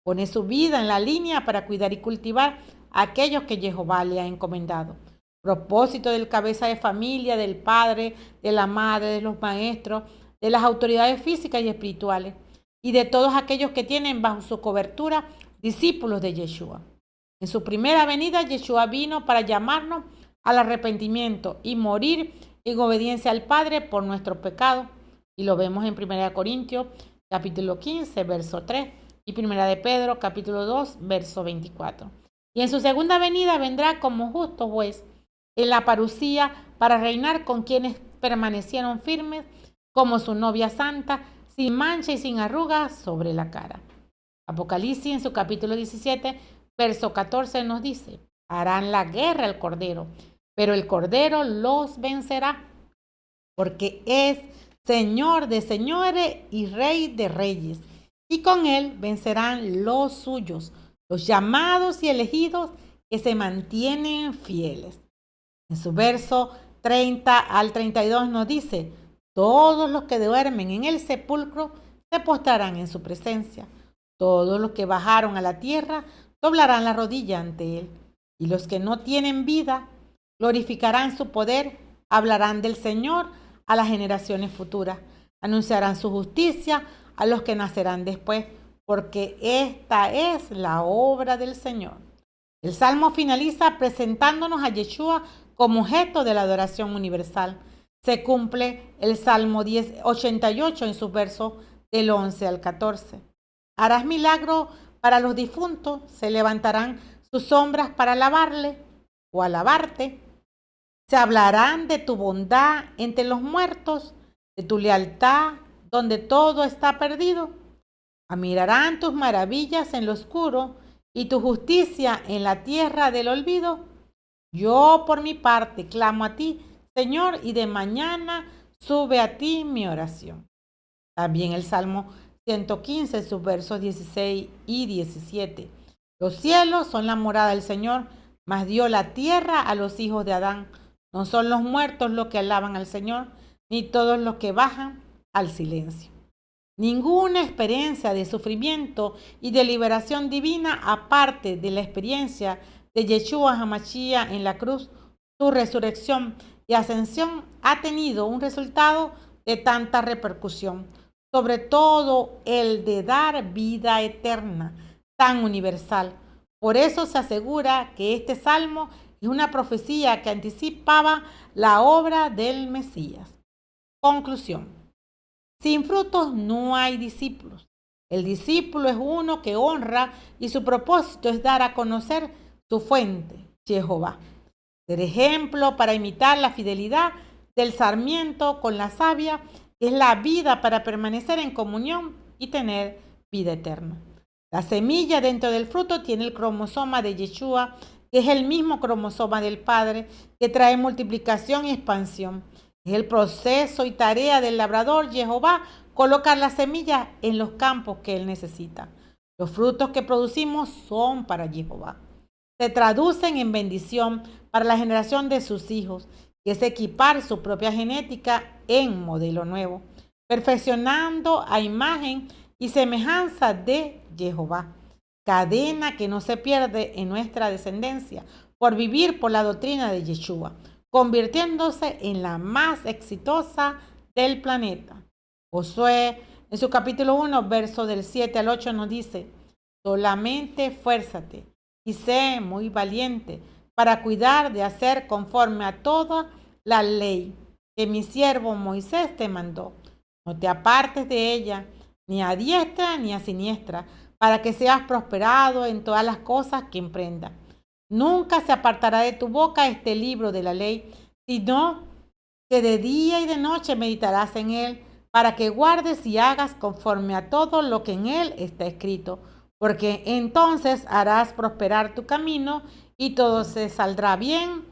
Pone su vida en la línea para cuidar y cultivar a aquellos que Jehová le ha encomendado. Propósito del cabeza de familia, del padre, de la madre, de los maestros, de las autoridades físicas y espirituales y de todos aquellos que tienen bajo su cobertura discípulos de Yeshua. En su primera venida, Yeshua vino para llamarnos al arrepentimiento y morir en obediencia al Padre por nuestros pecados. Y lo vemos en 1 Corintios capítulo 15, verso 3 y 1 de Pedro capítulo 2, verso 24. Y en su segunda venida vendrá como justo juez en la parucía para reinar con quienes permanecieron firmes como su novia santa, sin mancha y sin arrugas sobre la cara. Apocalipsis en su capítulo 17, verso 14 nos dice: harán la guerra al Cordero, pero el Cordero los vencerá, porque es Señor de señores y Rey de reyes, y con Él vencerán los suyos, los llamados y elegidos que se mantienen fieles. En su verso 30 al 32 nos dice: todos los que duermen en el sepulcro se postrarán en su presencia. Todos los que bajaron a la tierra doblarán la rodilla ante Él. Y los que no tienen vida glorificarán su poder, hablarán del Señor a las generaciones futuras, anunciarán su justicia a los que nacerán después, porque esta es la obra del Señor. El Salmo finaliza presentándonos a Yeshua como objeto de la adoración universal. Se cumple el Salmo 88 en sus versos del 11 al 14. Harás milagro para los difuntos, se levantarán sus sombras para alabarle o alabarte. Se hablarán de tu bondad entre los muertos, de tu lealtad donde todo está perdido. Admirarán tus maravillas en lo oscuro y tu justicia en la tierra del olvido. Yo por mi parte clamo a ti, Señor, y de mañana sube a ti mi oración. También el Salmo 115, sus versos 16 y 17. Los cielos son la morada del Señor, mas dio la tierra a los hijos de Adán. No son los muertos los que alaban al Señor, ni todos los que bajan al silencio. Ninguna experiencia de sufrimiento y de liberación divina, aparte de la experiencia de Yeshua HaMashiach en la cruz, su resurrección y ascensión, ha tenido un resultado de tanta repercusión, sobre todo el de dar vida eterna, tan universal. Por eso se asegura que este salmo es una profecía que anticipaba la obra del Mesías. Conclusión: sin frutos no hay discípulos. El discípulo es uno que honra y su propósito es dar a conocer su fuente, Jehová. Ser ejemplo para imitar la fidelidad del sarmiento con la savia, que es la vida para permanecer en comunión y tener vida eterna. La semilla dentro del fruto tiene el cromosoma de Yeshua, que es el mismo cromosoma del Padre, que trae multiplicación y expansión. Es el proceso y tarea del labrador Jehová colocar la semilla en los campos que él necesita. Los frutos que producimos son para Jehová. Se traducen en bendición para la generación de sus hijos, que es equipar su propia genética en modelo nuevo, perfeccionando a imagen y semejanza de Jehová. Cadena que no se pierde en nuestra descendencia por vivir por la doctrina de Yeshua, convirtiéndose en la más exitosa del planeta. Josué, en su capítulo 1, verso del 7 al 8, nos dice: solamente esfuérzate y sé muy valiente para cuidar de hacer conforme a toda la ley que mi siervo Moisés te mandó. No te apartes de ella, ni a diestra ni a siniestra, para que seas prosperado en todas las cosas que emprendas. Nunca se apartará de tu boca este libro de la ley, sino que de día y de noche meditarás en él, para que guardes y hagas conforme a todo lo que en él está escrito, porque entonces harás prosperar tu camino y todo se saldrá bien.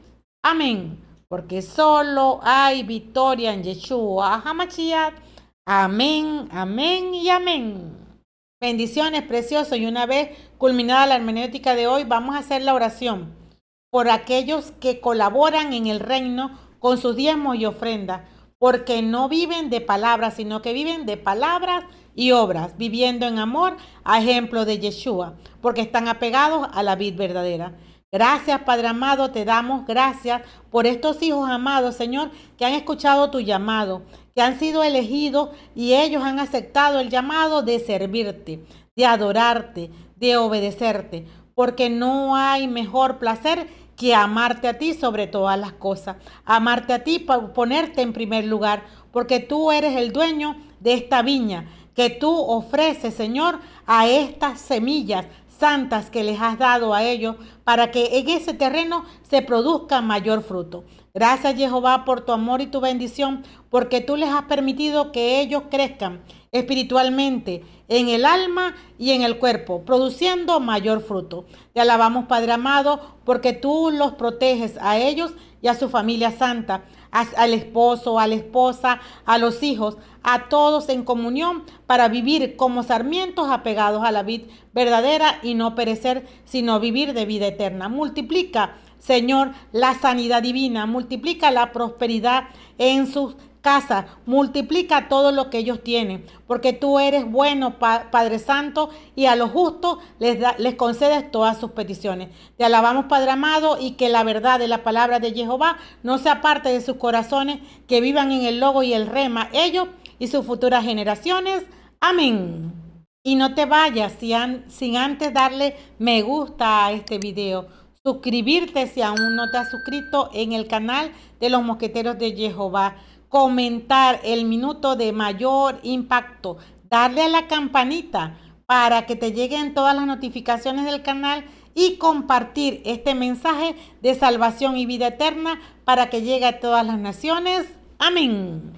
Amén. Porque solo hay victoria en Yeshua HaMashiach. Amén, amén y amén. Bendiciones, preciosos. Y una vez culminada la hermenéutica de hoy, vamos a hacer la oración por aquellos que colaboran en el reino con sus diezmos y ofrendas, porque no viven de palabras, sino que viven de palabras y obras, viviendo en amor a ejemplo de Yeshua, porque están apegados a la vid verdadera. Gracias, Padre amado, te damos gracias por estos hijos amados, Señor, que han escuchado tu llamado, que han sido elegidos y ellos han aceptado el llamado de servirte, de adorarte, de obedecerte, porque no hay mejor placer que amarte a ti sobre todas las cosas, amarte a ti, ponerte en primer lugar, porque tú eres el dueño de esta viña, que tú ofreces, Señor, a estas semillas santas que les has dado a ellos, para que en ese terreno se produzca mayor fruto. Gracias, Jehová, por tu amor y tu bendición, porque tú les has permitido que ellos crezcan espiritualmente, en el alma y en el cuerpo, produciendo mayor fruto. Te alabamos, Padre amado, porque tú los proteges a ellos y a su familia santa, al esposo, a la esposa, a los hijos, a todos en comunión, para vivir como sarmientos apegados a la vid verdadera y no perecer, sino vivir de vida eterna. Multiplica, Señor, la sanidad divina, multiplica la prosperidad en sus casa, multiplica todo lo que ellos tienen, porque tú eres bueno, Padre Santo, y a los justos les concedes todas sus peticiones. Te alabamos, Padre amado, y que la verdad de la palabra de Jehová no se aparte de sus corazones, que vivan en el logo y el rema, ellos y sus futuras generaciones. Amén. Y no te vayas sin antes darle me gusta a este video, suscribirte si aún no te has suscrito en el canal de los Mosqueteros de Jehová, comentar el minuto de mayor impacto, darle a la campanita para que te lleguen todas las notificaciones del canal y compartir este mensaje de salvación y vida eterna para que llegue a todas las naciones. Amén.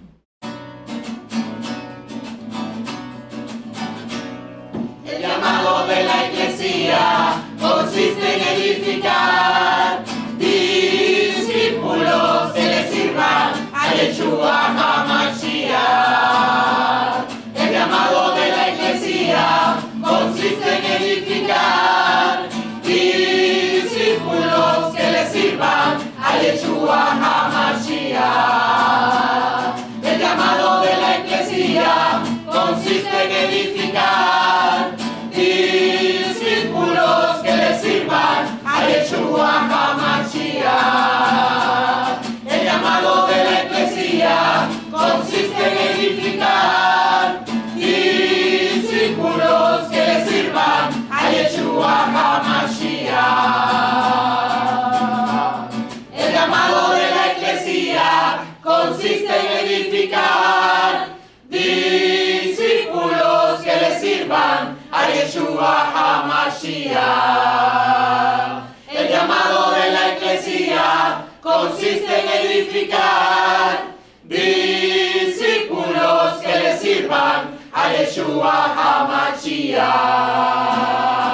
El llamado de la iglesia consiste en edificar discípulos que le sirvan a Yeshua HaMashiach. El llamado de la iglesia consiste en edificar discípulos que le sirvan a Yeshua HaMashiach. El llamado de la iglesia consiste en edificar discípulos que le sirvan a Yeshua HaMashiach. El llamado de la iglesia consiste en edificar discípulos que le sirvan a Yeshua HaMashiach. El llamado de la iglesia consiste en edificar discípulos que le sirvan a Yeshua HaMashiach. El llamado de la iglesia consiste en edificar discípulos que le sirvan a Yeshua HaMashiach.